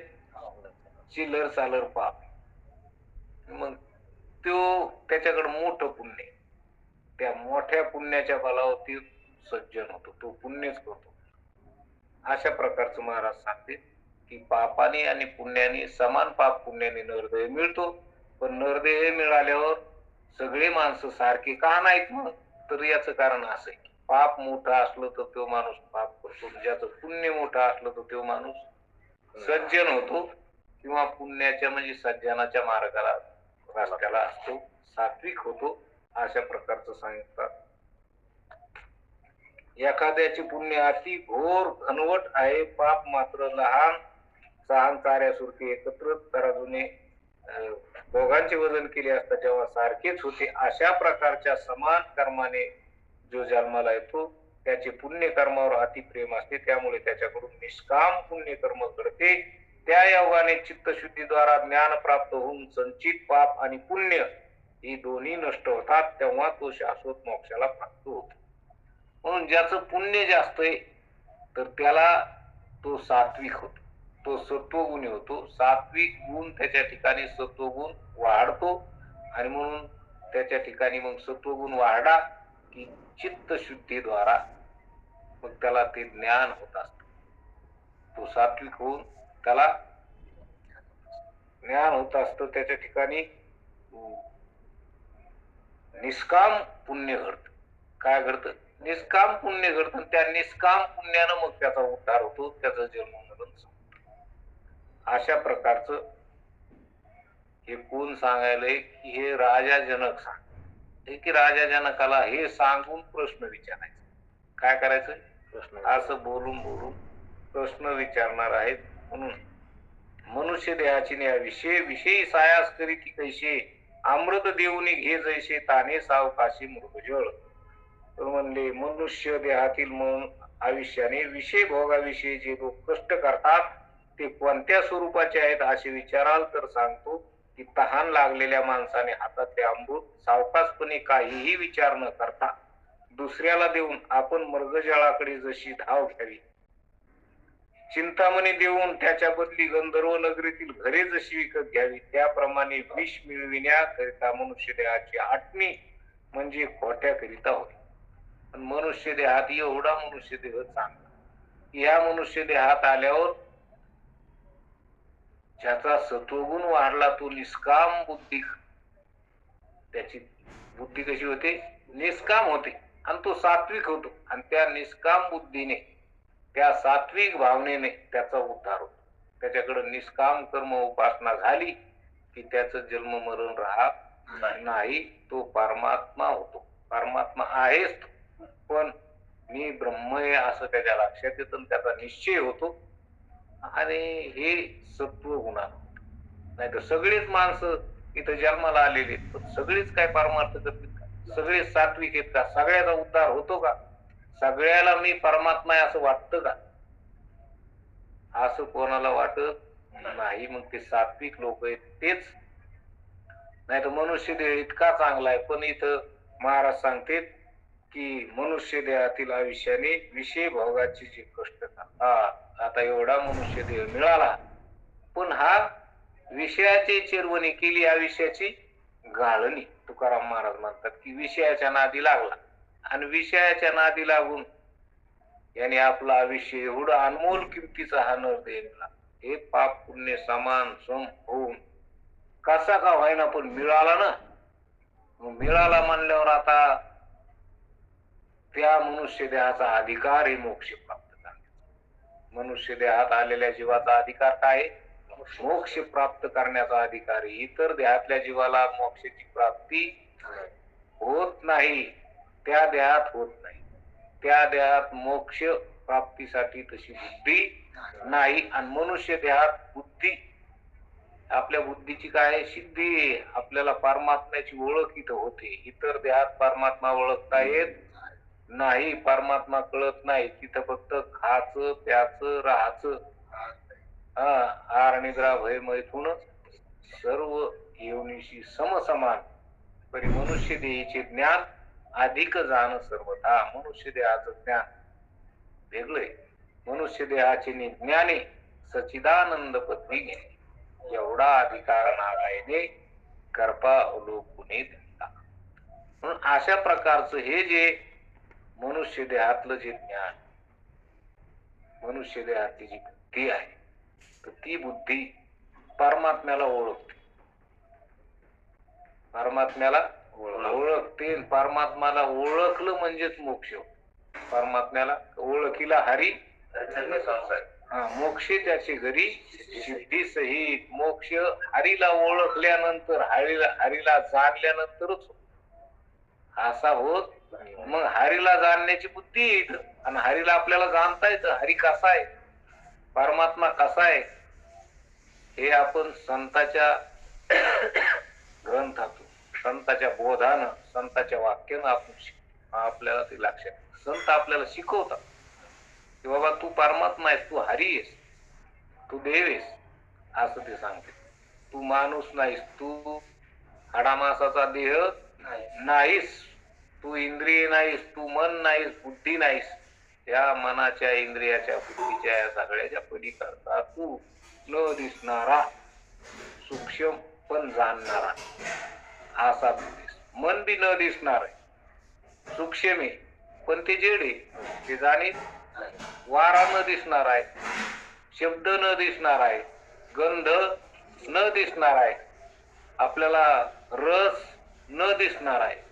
चिल्लर चालर पाप. मग तो त्याच्याकडे मोठं पुण्य, त्या मोठ्या पुण्याच्या बलावरती सज्जन होतो, तो पुण्यच करतो. अशा प्रकारचं महाराज सांगते की पापाने आणि पुण्याने समान पाप पुण्याने नरदेह मिळतो. पण नरदेह मिळाल्यावर सगळे माणसं सारखी का नाहीत? मग तर याचं कारण असं आहे की पाप मोठं असलं तर तो माणूस पाप करतो, ज्याचं पुण्य मोठं असलं तर तो माणूस सज्जन होतो किंवा पुण्याच्या म्हणजे सज्जनाच्या मार्गाला रस्त्याला असतो, सात्विक होतो. अशा प्रकारचं सांगतात. एखाद्याची पुण्य अति घोर घनवट आहे, पाप मात्र लहान, सहान चाऱ्यासारखे एकत्र तराजूने दोघांचे वजन केले असता जेव्हा सारखेच होते. अशा प्रकारच्या समान कर्माने जो जन्माला येतो त्याचे पुण्य कर्मावर अति प्रेम असते, त्यामुळे त्याच्याकडून निष्काम पुण्य कर्म घडते. त्या योगाने चित्तशुद्धीद्वारा ज्ञान प्राप्त होऊन संचित पाप आणि पुण्य ही दोन्ही नष्ट होतात, तेव्हा तो शाश्वत मोक्षाला प्राप्त होतो. म्हणून ज्याचं पुण्य जास्त आहे तर त्याला तो सात्विक होतो, तो सत्वगुणी होतो. सात्विक गुण त्याच्या ठिकाणी सत्वगुण वाढतो आणि म्हणून त्याच्या ठिकाणी मग सत्वगुण वाढला की चित्तशुद्धीद्वारा मग त्याला ते ज्ञान होत असत. तो सात्विक होऊन त्याला ज्ञान होत असतं. त्याच्या ठिकाणी निष्काम पुण्य घडत. काय घडतं? निष्काम पुण्य घडतं. त्या निष्काम पुण्यानं मग त्याचा उद्धार होतो, त्याचा जन्म मरण संपतो. अशा प्रकारचं हे कोण सांगायलंय की हे राजा जनक सांग की राजा जनकाला हे सांगून प्रश्न विचारायचा. काय करायचं? प्रश्न असं बोलून बोलून प्रश्न विचारणार आहेत. म्हणून मनुष्य देहाची विषयी सायास करी की कैसे अमृत देऊनी घे जैसे ताने सावकाशी मृगजळ. तर म्हणले मनुष्य देहातील मन आयुष्याने विषय भोगाविषयी जे लोक कष्ट करतात ते कोणत्या स्वरूपाचे आहेत असे विचाराल तर सांगतो की तहान लागलेल्या माणसाने हातातले अमृत सावकाशपणे काहीही विचार न करता दुसऱ्याला देऊन आपण मृगजळाकडे जशी धाव घ्यावी, चिंतामणी देऊन त्याच्या बदली गंधर्व नगरीतील घरे जशी विकत घ्यावी, त्याप्रमाणे विष मिळविण्याकरिता मनुष्य देहाची आटणी म्हणजे खोट्याकरिता होय. पण मनुष्य देहात एवढा मनुष्य देह चांगला, या मनुष्य देहात आल्यावर ज्याचा सत्वगुण वाढला तो निष्काम बुद्धी, त्याची बुद्धी कशी होते? निष्काम होते आणि तो सात्विक होतो. आणि त्या निष्काम बुद्धीने, त्या सात्विक भावनेने त्याचा उद्धार होतो. त्याच्याकडे निष्काम कर्म उपासना झाली की त्याचं जन्म मरण राहत नाही, तो परमात्मा होतो. परमात्मा आहेच पण मी ब्रह्म आहे असं त्याच्या लक्षात येतं, त्याचा निश्चय होतो. आणि हे सत्व गुणानं. नाही तर सगळीच माणसं इथं जन्माला आलेली आहेत पण सगळीच काय परमार्थ करतील का? सगळेच सात्विक आहेत का? सगळ्याचा उद्धार होतो का? सगळ्याला मी परमात्मा आहे असं वाटतं का? असं कोणाला वाटत नाही. मग ते सात्विक लोक आहेत तेच. नाही तर मनुष्य देह इतका चांगला आहे पण इथं महाराज सांगतात की मनुष्य देहातील आयुष्याने विषय भोगाचे जे कष्ट करतात. आता एवढा मनुष्य देह मिळाला पण हा विषयाची चिरवणी केली, आयुष्याची गाळणी. तुकाराम महाराज म्हणतात की विषयाच्या नादी लागला आणि विषयाच्या नादी लागून याने आपलं आयुष्य एवढं अनमोल किमतीचा हा नरदेह मिळाला. हे पाप पुण्य समान सम होऊन कसा का व्हायना पण मिळाला ना. मिळाला म्हणल्यावर आता त्या मनुष्य देहाचा अधिकार हे मोक्ष प्राप्त करण्याचा. मनुष्य देहात आलेल्या जीवाचा अधिकार काय? मोक्ष प्राप्त करण्याचा अधिकार. इतर देहातल्या जीवाला मोक्षाची प्राप्ती होत नाही, त्या देहात होत नाही. त्या देहात मोक्ष प्राप्तीसाठी तशी बुद्धी नाही. आणि मनुष्य देहात बुद्धी, आपल्या बुद्धीची काय सिद्धी, आपल्याला परमात्म्याची ओळख इथं होते. इतर देहात परमात्मा ओळखता येत नाही, परमात्मा कळत नाही. तिथं फक्त खायचं प्याचं राहायचं, आहार निद्रा भय मैथुन सर्व योनीशी समसमान. परी मनुष्य देहाचे ज्ञान अधिक जाण सर्वथा. मनुष्य देहाचं ज्ञान वेगळंय. मनुष्य देहाचे ज्ञाने सचिदानंद पदवी घेणे एवढा अधिकार नारायणे कृपा अवलोकुने दिला. म्हणून अशा प्रकारचं हे जे मनुष्य देहातलं जे ज्ञान, मनुष्य देहातली जी बुद्धी आहे तर ती बुद्धी परमात्म्याला ओळखते. परमात्म्याला ओळखते. परमात्म्याला ओळखलं म्हणजेच मोक्ष. परमात्म्याला ओळखीला हरी मोक्ष त्याची घरी सिद्धी सहित. मोक्ष हरीला ओळखल्यानंतर, हरीला जाणल्यानंतरच असा होत. मग हरीला जाणण्याची बुद्धी येत आणि हरीला आपल्याला जाणता येतं. हरी कसा आहे, परमात्मा कसा आहे हे आपण संतांच्या ग्रंथातून, संतांच्या बोधानं, संतांच्या वाक्यानं आपण आपल्याला ते लक्षात. संत आपल्याला शिकवतात की बाबा तू परमात्मा आहेस, तू हरी आहेस, तू देव आहेस. असं ते सांगते. तू माणूस नाहीस, तू हाडामासाचा देह नाहीस, तू इंद्रिय नाहीस, तू मन नाहीस, बुद्धी नाहीस. या मनाच्या, इंद्रियाच्या, बुद्धीच्या या सगळ्याच्या पलीकडचा तू न दिसणारा, सूक्ष्म पण जाणणारा असा तू दिस. मन बी न दिसणार आहे, सूक्ष्म आहे, पण ते जड आहे, ते जाणीत. वारा न दिसणार आहे, शब्द न दिसणार आहे, गंध न दिसणार आहे, आपल्याला रस न दिसणार आहे,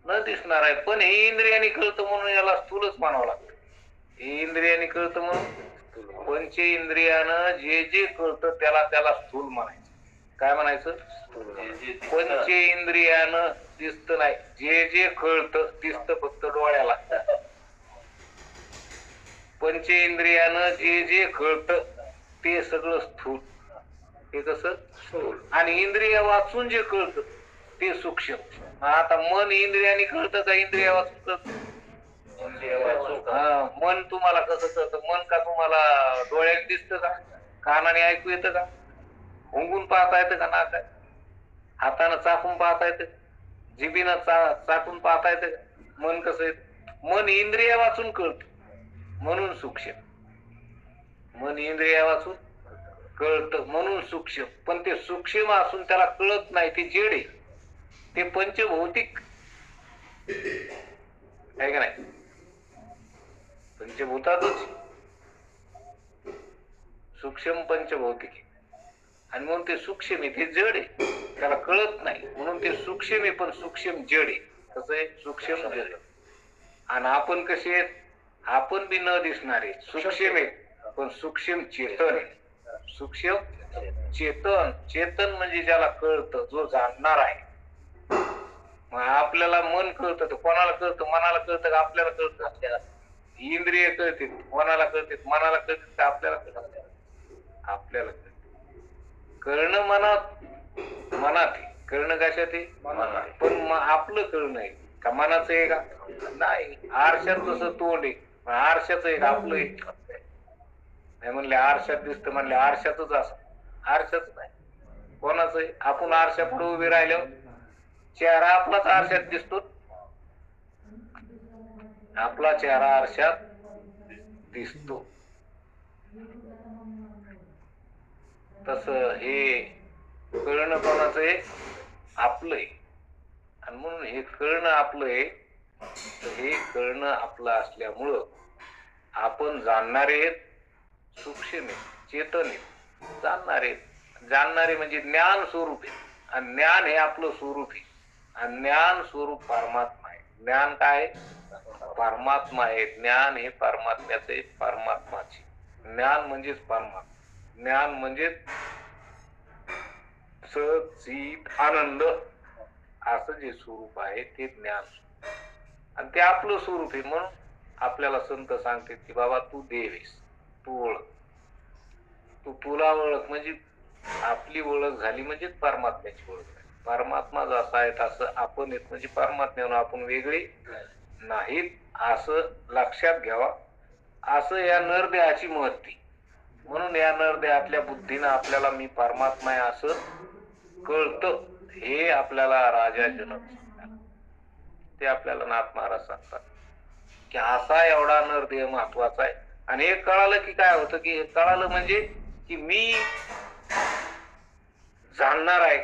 न दिसणार आहे. पण हे इंद्रियाने कळतं म्हणून याला स्थूलच मानावं लागतं. हे इंद्रियाने कळतं म्हणून पंच इंद्रियानं जे जे कळतं त्याला त्याला स्थूल म्हणायचं. काय म्हणायचं? पंच इंद्रियानं दिसत नाही, जे जे कळतं दिसतं फक्त डोळ्याला. पंच इंद्रियानं जे जे कळतं ते सगळं स्थूल. हे कसं? स्थूल. आणि इंद्रिय वाचून जे कळतं ते सूक्ष्म. आता मन इंद्रियाने कळतं का इंद्रिया वाचून कळतं? मन तुम्हाला कसं कळतं? मन का तुम्हाला डोळ्याने दिसतं का? कानाने ऐकू येतं का? हुंगून पाहता येतं का? नाकात हातानं चाकून पाहता येतं, जिभीनं चाटून पाहता येतं का? मन कसं येतं? मन इंद्रिया वाचून कळतं म्हणून सूक्ष्म. मन इंद्रिया वाचून कळतं म्हणून सूक्ष्म. पण ते सूक्ष्म असून त्याला कळत नाही, ते जड आहे, ते पंचभौतिक आहे का नाही? पंचभूतातच सूक्ष्म पंचभौतिक आहे. आणि म्हणून ते सूक्ष्म आहे, ते जड आहे, त्याला कळत नाही म्हणून ते सूक्ष्म आहे, पण सूक्ष्म जड आहे. कसं आहे? सूक्ष्म जड. आणि आपण कसे आहेत? आपण बी न दिसणारे सूक्ष्म आहेत, पण सूक्ष्म चेतन आहे. सूक्ष्म चेतन. चेतन म्हणजे ज्याला कळतं, जो जाणणार आहे. मग आपल्याला मन कळतं, तर कोणाला कळतं? मनाला कळतं का आपल्याला कळतं? आपल्याला. इंद्रिय कळते, कोणाला कळते? मनाला कळते का आपल्याला कळतं? आपल्याला कळतं. कळणं मनात, मनात आहे. कळणं कशात आहे? मनात. पण आपलं कळणं आहे का मनाचं आहे का? नाही. आरशात जसं तोंड आहे, आरशाचं आहे का आपलं आहे? नाही म्हणले आरशात दिसतं, म्हणले आरशातच असं. आरशाच नाही, कोणाचं आहे? आपण आरशा पुढे उभे राहिल्यावर चेहरा आपलाच आरशात दिसतो. आपला चेहरा आरशात दिसतो. तस हे कळणं कोणाचं आहे? आपलं आहे. आणि म्हणून हे कळणं आपलं आहे. हे कळणं आपलं असल्यामुळं आपण जाणणारे आहेत, सूक्ष्म आहे, चेतन आहे. जाणणारे, जाणणारे म्हणजे ज्ञान स्वरूप आहे. आणि ज्ञान हे आपलं स्वरूप आहे. आणि ज्ञान स्वरूप परमात्मा आहे. ज्ञान काय? परमात्मा आहे. ज्ञान हे परमात्म्याचे, परमात्माचे. ज्ञान म्हणजेच परमात्मा. ज्ञान म्हणजेच सचित आनंद असं जे स्वरूप आहे ते ज्ञान. आणि ते आपलं स्वरूप आहे. म्हणून आपल्याला संत सांगतात की बाबा तू देव आहेस, तू ओळख. तू तुला ओळख म्हणजे आपली ओळख झाली म्हणजे परमात्म्याची ओळख झाली. परमात्मा जसा आहे तसं आपण येत म्हणजे परमात्म्यानं आपण वेगळे नाहीत असं लक्षात घ्यावा. असं या नरदेहाची महत्ती. म्हणून या नरदेहातल्या बुद्धीनं आपल्याला मी परमात्मा आहे असं कळतं. हे आपल्याला राजा जनक सांगतात. ते आपल्याला नाथ महाराज सांगतात की असा एवढा नरदेह महत्वाचा आहे. आणि हे कळालं की काय होतं? की हे कळालं म्हणजे की मी जाणणार आहे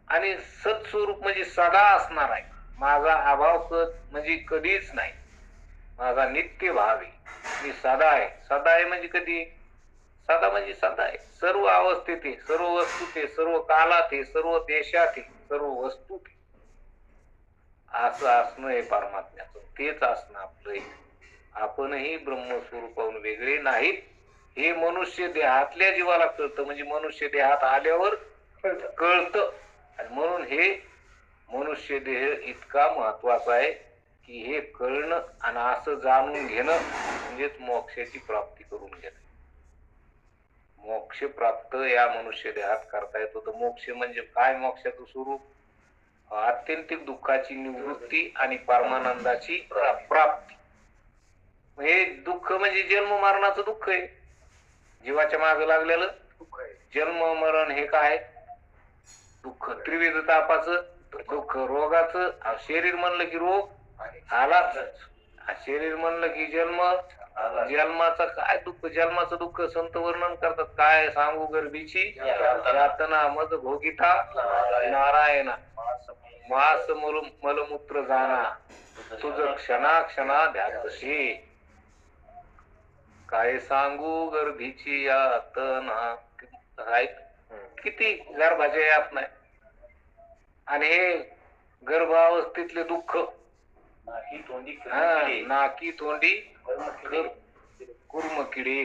आणि सत्स्वरूप म्हणजे सदा असणार आहे. माझा अभाव म्हणजे कधीच नाही. माझा नित्य भाव आहे. मी सदा आहे. सदा आहे म्हणजे कधी? सदा म्हणजे सदा आहे. सर्व अवस्थेत आहे, सर्व वस्तूत आहे, सर्व कालात आहे, सर्व देशात आहे, सर्व वस्तूत आहे. असं असणं हे परमात्म्याचं. तेच असणं आपलं आहे. आपणही ब्रह्मस्वरूपाहून वेगळे नाहीत. हे मनुष्य देहातल्या जीवाला कळतं. म्हणजे मनुष्य देहात आल्यावर कळतं. आणि म्हणून हे मनुष्य देह इतका महत्वाचा आहे की हे कळणं आणि असं जाणून घेणं म्हणजेच मोक्षाची प्राप्ती करून घेणं. मोक्ष प्राप्त या मनुष्य देहात करता येतो. तर मोक्ष म्हणजे काय? मोक्षाचं स्वरूप आत्यंतिक दुःखाची निवृत्ती आणि परमानंदाची प्राप्ती. हे दुःख म्हणजे जन्म मरणाचं दुःख आहे. जीवाच्या मागे लागलेलं जन्म मरण हे काय दुःख, त्रिविध तापाचं दुःख, रोगाचं. शरीर म्हणलं की रोग आलाच, शरीर म्हणलं की जन्म, जन्माचं काय दुःख, जन्माचं दुःख संत वर्णन करतात. काय सांगू गर्भीची यातना मज भोगिता नारायणा, मास मलमूत्र जाना तुझ क्षणा क्षणा ध्यातशी. काय सांगू गर्भीची यातना, किती गर्भाच्या यात नाही. आणि हे गर्भावस्थेतले दुःख, नाकी तोंडी कुर्मकिडे,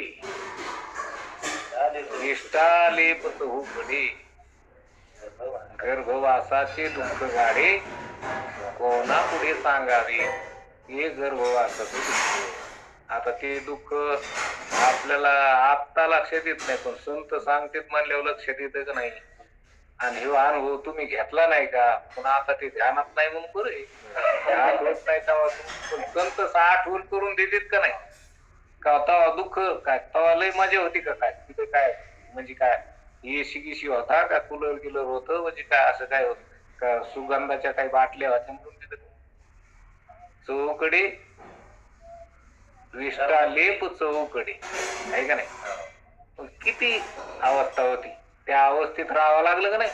निष्ठा लेपत होकडे, गर्भवासाचे दुःख गाडे कोणा पुढे सांगावे. हे गर्भवासाचे दुःख. आता ते दुःख आपल्याला आत्ता लक्षात येत नाही, पण संत सांगतेत म्हणल्यावर लक्षात येतं का नाही. आणि हे अनुभव तुम्ही घेतला नाही का, पण आता ते ध्यानात नाही म्हणून बरं आठवत नाही तेव्हा. पण संत आठवण करून देतात का नाही का, तेव्हा दुःख काय, तेव्हा लय मजा होती का काय, तिथे काय म्हणजे काय एसी गिशी होता का, कूलर गिलर होतं म्हणजे काय, असं काय होत का, सुगंधाच्या काही बाटल्या होत्या म्हणून तिथे चौकडे विष्टा लेप चौकडे आहे का नाही. किती अवस्था होती, त्या अवस्थेत राहावं लागलं का नाही,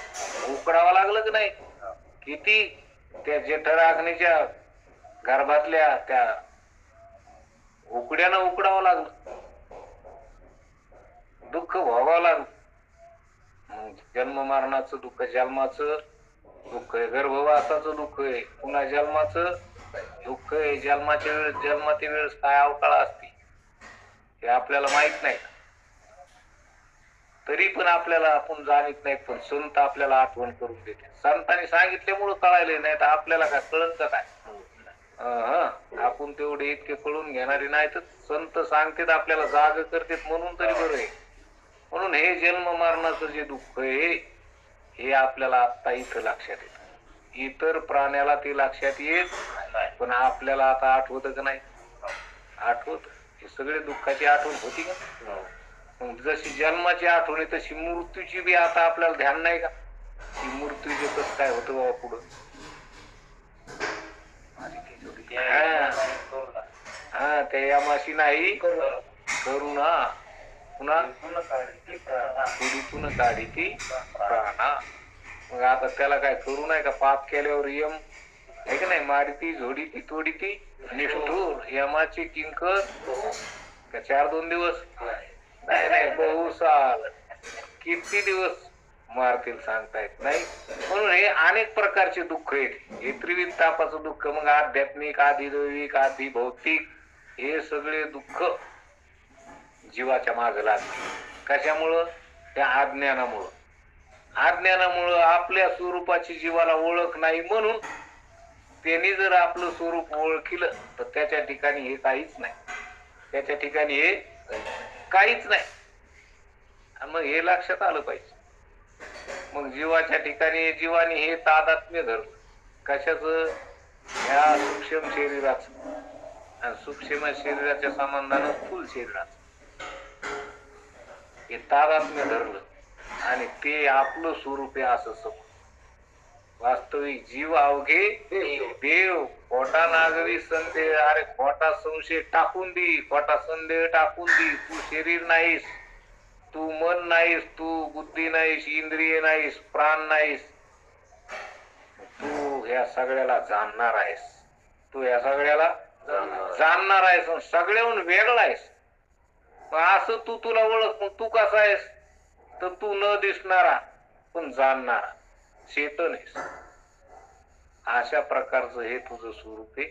उकडावं लागलं का नाही. किती त्या जठराग्नीच्या गर्भातल्या त्या उकड्यानं उकडावं लागलं, दुःख भोगावं लागलं. जन्म मरणाचं दुःख, जन्माचं दुःख आहे, गर्भवासाचं दुःख आहे, पुन्हा जन्माचं दुःख आहे. जन्माच्या वेळेस, जन्माच्या वेळेस काय अवकाळ असते हे आपल्याला माहित नाही, तरी पण आपल्याला आपण जाणीत नाही. पण संत आपल्याला आठवण करून देते. संतांनी सांगितल्यामुळं कळायले, नाही तर आपल्याला काय कळत का काय. आपण तेवढे इतके कळून घेणारे नाही, तर संत सांगतात आपल्याला, जाग करतात म्हणून तरी बरं आहे. म्हणून हे जन्म मरणाचं जे दुःख आहे हे आपल्याला आता इथं लक्षात येत. इतर प्राण्याला ते लक्षात येत, पण आपल्याला आता आठवत का नाही. आठवत, हे सगळे दुःखाची आठवण होती का. जशी जन्माची आठवण आहे तशी मृत्यूची बी आता आपल्याला ध्यान नाही का, की मृत्यूचे कसं काय होतं बाबा पुढं. हा त्या यमाशी नाही करुणा, पुन्हा पुढीतून काढी ती प्राणा. मग आता त्याला काय करू नाही का, पाप केल्यावर यम आहे का नाही, मारिती झोडी ती तोडी ती निष्ठूर. यमाची किंकर का 4-2 दिवस नाही, नाही बहुसाल, किती दिवस मारतील सांगता येत नाही. म्हणून हे अनेक प्रकारचे दुःख आहेत. हे त्रिविध तापाचं दुःख, मग आध्यात्मिक, आधी दैविक, आधी भौतिक, हे सगळे दुःख जीवाच्या मागे लागले. कशामुळं, त्या अज्ञानामुळं. अज्ञानामुळं आपल्या स्वरूपाची जीवाला ओळख नाही, म्हणून त्यांनी जर आपलं स्वरूप ओळखलं तर त्याच्या ठिकाणी हे काहीच नाही, त्याच्या ठिकाणी हे काहीच नाही. आणि मग हे लक्षात आलं पाहिजे. मग जीवाच्या ठिकाणी जीवाने हे तादात्म्य धरलं कशाचं, ह्या सूक्ष्म शरीराचं, आणि सूक्ष्म शरीराच्या संबंधानं स्थूल शरीराचं हे तादात्म्य धरलं, आणि ते आपलं स्वरूप आहे असं समज. वास्तविक जीव अवघे देव. खोटा नागवी संदेह, अरे खोटा संशय टाकून दे, खोटा संदेह टाकून दे. तू शरीर नाहीस, तू मन नाहीस, तू बुद्धी नाहीस, इंद्रिय नाहीस, प्राण नाहीस. तू ह्या सगळ्याला जाणणार आहेस, तू ह्या सगळ्याला जाणणार आहेस, सगळ्याहून वेगळा आहेस. असं तू तुला ओळख. मग तू कसा आहेस, तर तू न दिसणारा पण जाणणारा चेतन आहेस. अशा प्रकारचं हे तुझं स्वरूप आहे.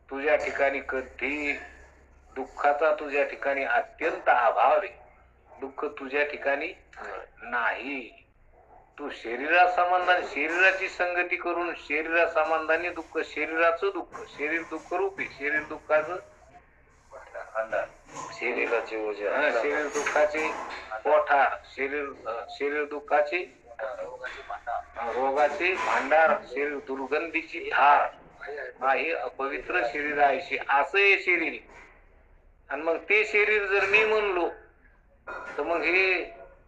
तुझ्या ठिकाणी कधी दुःखाचा, तुझ्या ठिकाणी अत्यंत अभाव आहे. दुःख तुझ्या ठिकाणी नाही. तू शरीरा संबंधाने, शरीराची संगती करून शरीरा संबंधाने दुःख, शरीराचं दुःख, शरीर दुःख रूप आहे. शरीर दुःखाचं शरीराचे ओझे, शरीर दुःखाचे कोठार, शरीर दुःखाचे रोगाचे भांडार, शरीर दुर्गंधीची धार. हा हे अपवित्र शरीर आहे, असं हे शरीर. आणि मग ते शरीर जर मी म्हणलो तर मग हे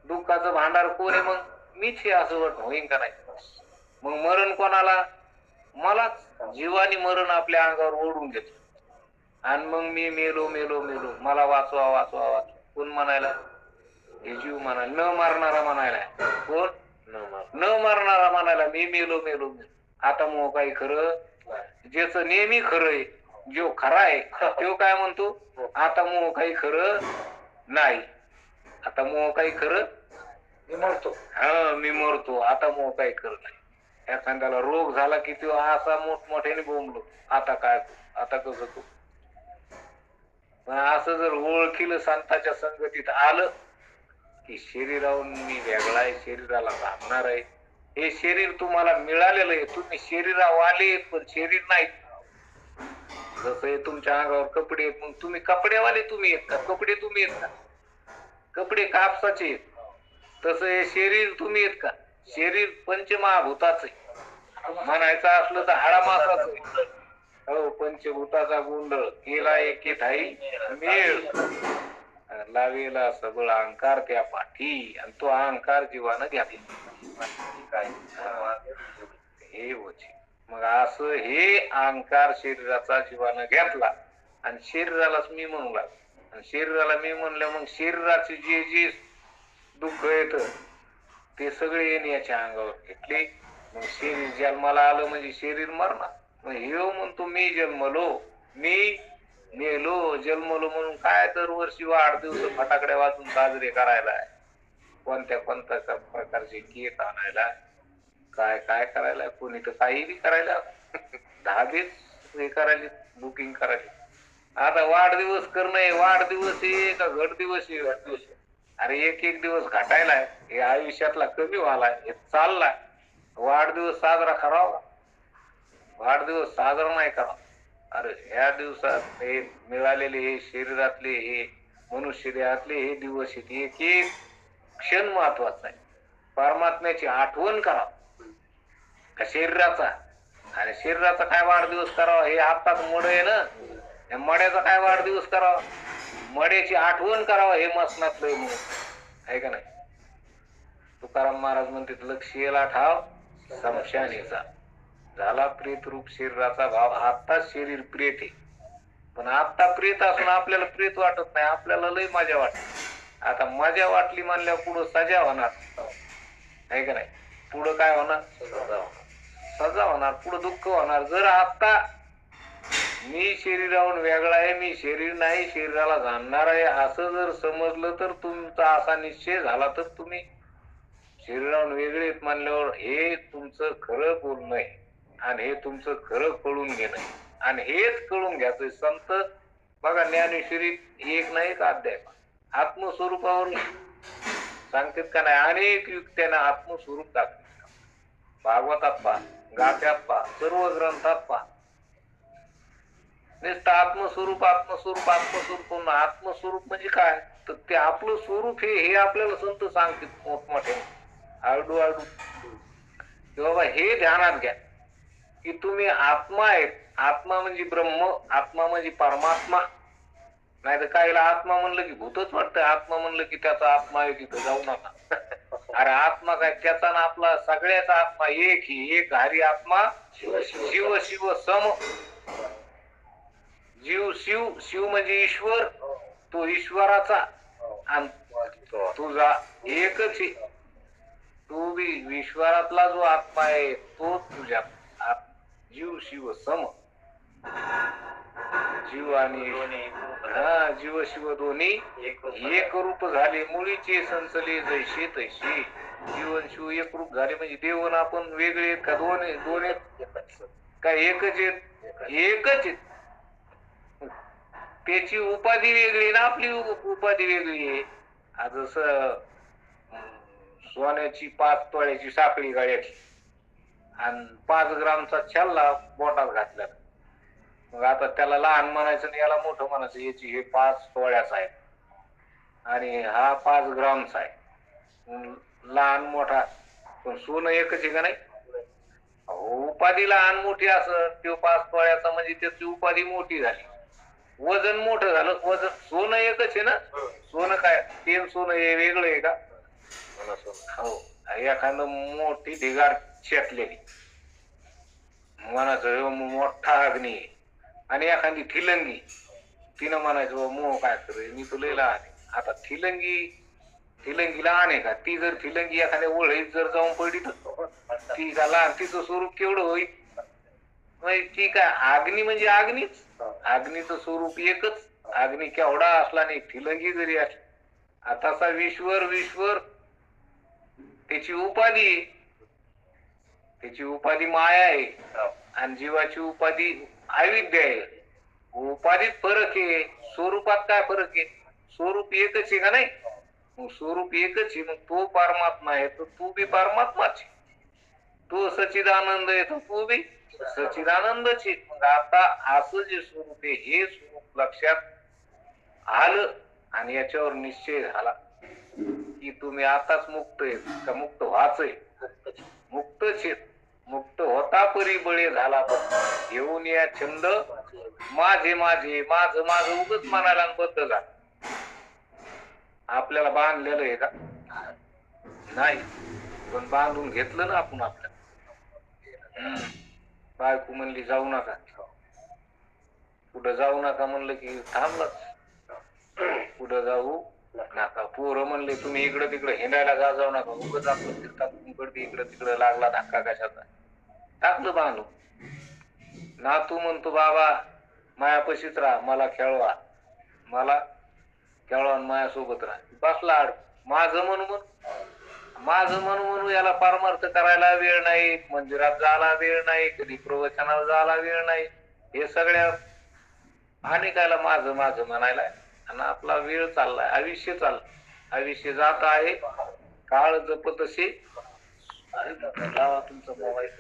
दुःखाचं भांडार कोण आहे? मग मीच आहे असं वाटत होईन का नाही? मग मरण कोणाला? मलाच. जीवानी मरण आपल्या अंगावर ओढून घेतो आणि मग मी मेलो मेलो मेलो, मला वाचवा वाचवा वाचवा. कोण म्हणायला? हे जीव म्हणायला, न मारणारा म्हणायला. कोण? न मारणारा म्हणायला मी मेलो मेलो मेलो. आता मग काही खरं? ज्याच नेहमी खरं आहे, जो खरा आहे तो काय म्हणतो? आता मग काही खरं नाही. आता मग काही खरं? मी मरतो. हा, मी मरतो. आता मग काही खरं नाही. एखाद्याला रोग झाला की तो असा मोठमोठ्याने बोंबलो, आता काय करू, आता कसं करू? पण असं जर ओळखीलं, संतांच्या संगतीत आलं की शरीराहून मी वेगळा आहे, शरीराला जाणणार आहे. हे शरीर तुम्हाला मिळालेलं आहे, तुम्ही शरीरावाले पण शरीर नाही. जसं हे तुमच्या अंगावर कपडे आहेत, मग तुम्ही कपडेवाले तुम्ही आहेत का? कपडे तुम्ही आहेत का? कपडे कापसाचे आहेत. तसं हे शरीर तुम्ही आहेत का? शरीर पंचमहाभूताचं आहे. म्हणायचं असलं तर हाडामासाचं आहे. हो, पंचभूताचा गोंधळ केला एके ठाई मेळ, लावेला सबळ अहंकार त्या पाठी, आणि तो अहंकार जीवानं घ्यावा. काय हे होते. मग असं हे अहंकार शरीराचा जीवानं घेतला आणि शरीरालाच मी म्हणू लागला. आणि शरीराला मी म्हणलं, मग शरीराचे जे जे दुःख येत ते सगळे येणे याच्या अंगावर घेतले. मग शरीर जन्माला आलं म्हणजे शरीर मरणार. मग हे म्हणतो मी जन्मलो, मी मेलो, जन्मलो म्हणून काय दरवर्षी वाढदिवस फटाकड्या वाजून साजरे करायला, कोणत्या कोणत्या प्रकारचे केक आणायला, काय काय करायला, कोणी तर काही करायला. दहाबीच हे करायला, बुकिंग करायला. आता वाढदिवस करणं, वाढदिवस आहे का घट दिवस आहे? वाढदिवस. अरे एक एक दिवस घटायला, हे आयुष्यातला कमी व्हायला, हे चाललाय. वाढदिवस साजरा करावा, वाढदिवस साजरा नाही करावा. अरे ह्या दिवसात हे मिळालेले हे शरीरातले हे मनुष्य देहातले हे दिवस आहेत, एक एक क्षण महत्वाचा आहे. परमात्म्याची आठवण करा का शरीराचा? आणि शरीराचा काय वाढदिवस करावा? हे आत्ताच मड आहे ना, या मड्याचा काय वाढदिवस करावा? मड्याची आठवण करावा, हे मसनातलं म्हणून आहे का नाही? तुकाराम महाराज म्हणते, लक्ष येला ठाव समशानेचा, झाला प्रेत रूप शरीराचा भाव. आत्ताच शरीर प्रेत आहे, पण आत्ता प्रेत असून आपल्याला प्रेत वाटत नाही, आपल्याला लय मजा वाटते. आता मजा वाटली म्हणल्यावर पुढं सजा होणार आहे का नाही? पुढं काय होणार? सजा होणार, पुढं दुःख होणार. जर आता मी शरीराहून वेगळा आहे, मी शरीर नाही, शरीराला जाणणार आहे, असं जर समजलं तर तुमचा असा निश्चय झाला तर तुम्ही शरीराहून वेगळे मानल्यावर हे तुमचं खरं बोलणं आहे आणि हे तुमचं खरं कळून घेणं आहे. आणि हेच कळून घ्यायचं. संत बघा ज्ञानेश्वरी एक नाही का अध्याय आत्मस्वरूपावर सांगतात का नाही? अनेक युक्त्याने आत्मस्वरूप दाखवतात. भागवतात पहा, गाथ्यात पहा, सर्व ग्रंथात पहा, नुसतं आत्मस्वरूप आत्मस्वरूप आत्मस्वरूप. आत्मस्वरूप म्हणजे काय? तर ते आपलं स्वरूप हे आपल्याला संत सांगतात मोठमोठे आरडू आरडू. बाबा हे ध्यानात घ्या की तुम्ही आत्मा आहेत. आत्मा म्हणजे ब्रह्म, आत्मा म्हणजे परमात्मा. नाही तर काहीला आत्मा म्हणलं की भूतच वाटतं, आत्मा म्हणलं की त्याचा आत्मा आहे तिथं जाऊ नका. अरे आत्मा काय? त्याचा ना आपला सगळ्याचा आत्मा एक ही एक हरी आत्मा शिव शिव सम. जीव शिव, शिव म्हणजे ईश्वर, तो ईश्वराचा आणि तुझा एकच आहे. तू बी ईश्वरातला जो आत्मा आहे तो तुझ्या जीव शिव सम. जीव आणि जीव शिव दोन्ही एक रूप झाले, मुळीचे संचले जैसे तैसे. जीवन शिव एक रूप झाले म्हणजे देवन आपण वेगळे आहेत का? दोन दोन काय? एकच आहेत, एकच आहेत. त्याची उपाधी वेगळी ना आपली उपाधी वेगळी आहे. आज जसं सोन्याची 5 तोळ्याची साखळी गाड्याची आणि 5 ग्रामचा छल्ला बोटात घातला, मग आता त्याला लहान म्हणायचं आणि याला मोठं म्हणायचं. याची हे 5 तोळ्याचा आहे आणि हा 5 ग्रामचा आहे, लहान मोठा, पण सोनं एकच आहे का नाही? उपाधी लहान मोठी असं, तो 5 तोळ्याचा म्हणजे त्याची उपाधी मोठी झाली. वजन मोठं झालं, वजन सोनं एकच आहे ना, सोनं काय तेल सोनं हे वेगळं आहे का? हो. एखादं मोठी ढिगार शेतलेली म्हणायचं मोठा अग्नी आहे, आणि एखादी थिलंगी तिनं म्हणायचं मोह काय करे मी तुला लहान आहे. आता थिलंगी लहान आहे का? ती जर थिलंगी एखाद्या ओळीत जर जाऊन पडली तर ती का लहान, तिचं स्वरूप केवढं होईल? ती काय अग्नी म्हणजे अग्नीच, अग्नीचं स्वरूप एकच. अग्नी केवढा असला नाही, थिलंगी जरी असली, आता विश्वर त्याची उपाधी आहे, त्याची उपाधी माया आहे, आणि जीवाची उपाधी अविद्या आहे. उपाधीत फरक आहे, स्वरूपात काय फरक आहे? स्वरूप एकच आहे का नाही? मग स्वरूप एकच आहे, मग तो परमात्मा आहे तर तू बी परमात्माच आहे. तो सच्चिदानंद आहे तर तू बी सच्चिदानंदच आहे. मग आता असं जे स्वरूप आहे हे स्वरूप लक्षात आलं आणि याच्यावर निश्चय झाला की तुम्ही आताच मुक्त आहेत का मुक्त व्हायचंय? मुक्तच आहेत. मुक्त होता परी बळे झाला घेऊन या छंद माझे माझे माझं माझं उगच म्हणायला बद्ध झालं. आपल्याला बांधलेलं आहे का? नाही, पण बांधून घेतलं ना आपण आपल्याला. बायको म्हणली जाऊ नका, कुठं जाऊ नका म्हणलं की थांबलंच, कुठं जाऊ नका. पोरं म्हणले तुम्ही इकडं तिकडं हिंडायला जाऊ नका, उगच आपलं फिरतात तुमकडे इकडं तिकडं लागला धक्का कशाचा, टाकलं बांधून. नातू म्हणतो बाबा मायापाशीच राहा, मला खेळवा आणि माझ्यासोबत राहा. बसला आड. माझं म्हणून याला परमार्थ करायला वेळ नाही, मंदिरात जायला वेळ नाही, कधी प्रवचनाला जायला वेळ नाही. हे सगळ्या अनेकाला माझं म्हणायला, आणि आपला वेळ चाललाय, आयुष्य चाललंय, आयुष्य जात आहे. काळ जपत असे लावा तुमचा मोबाईल.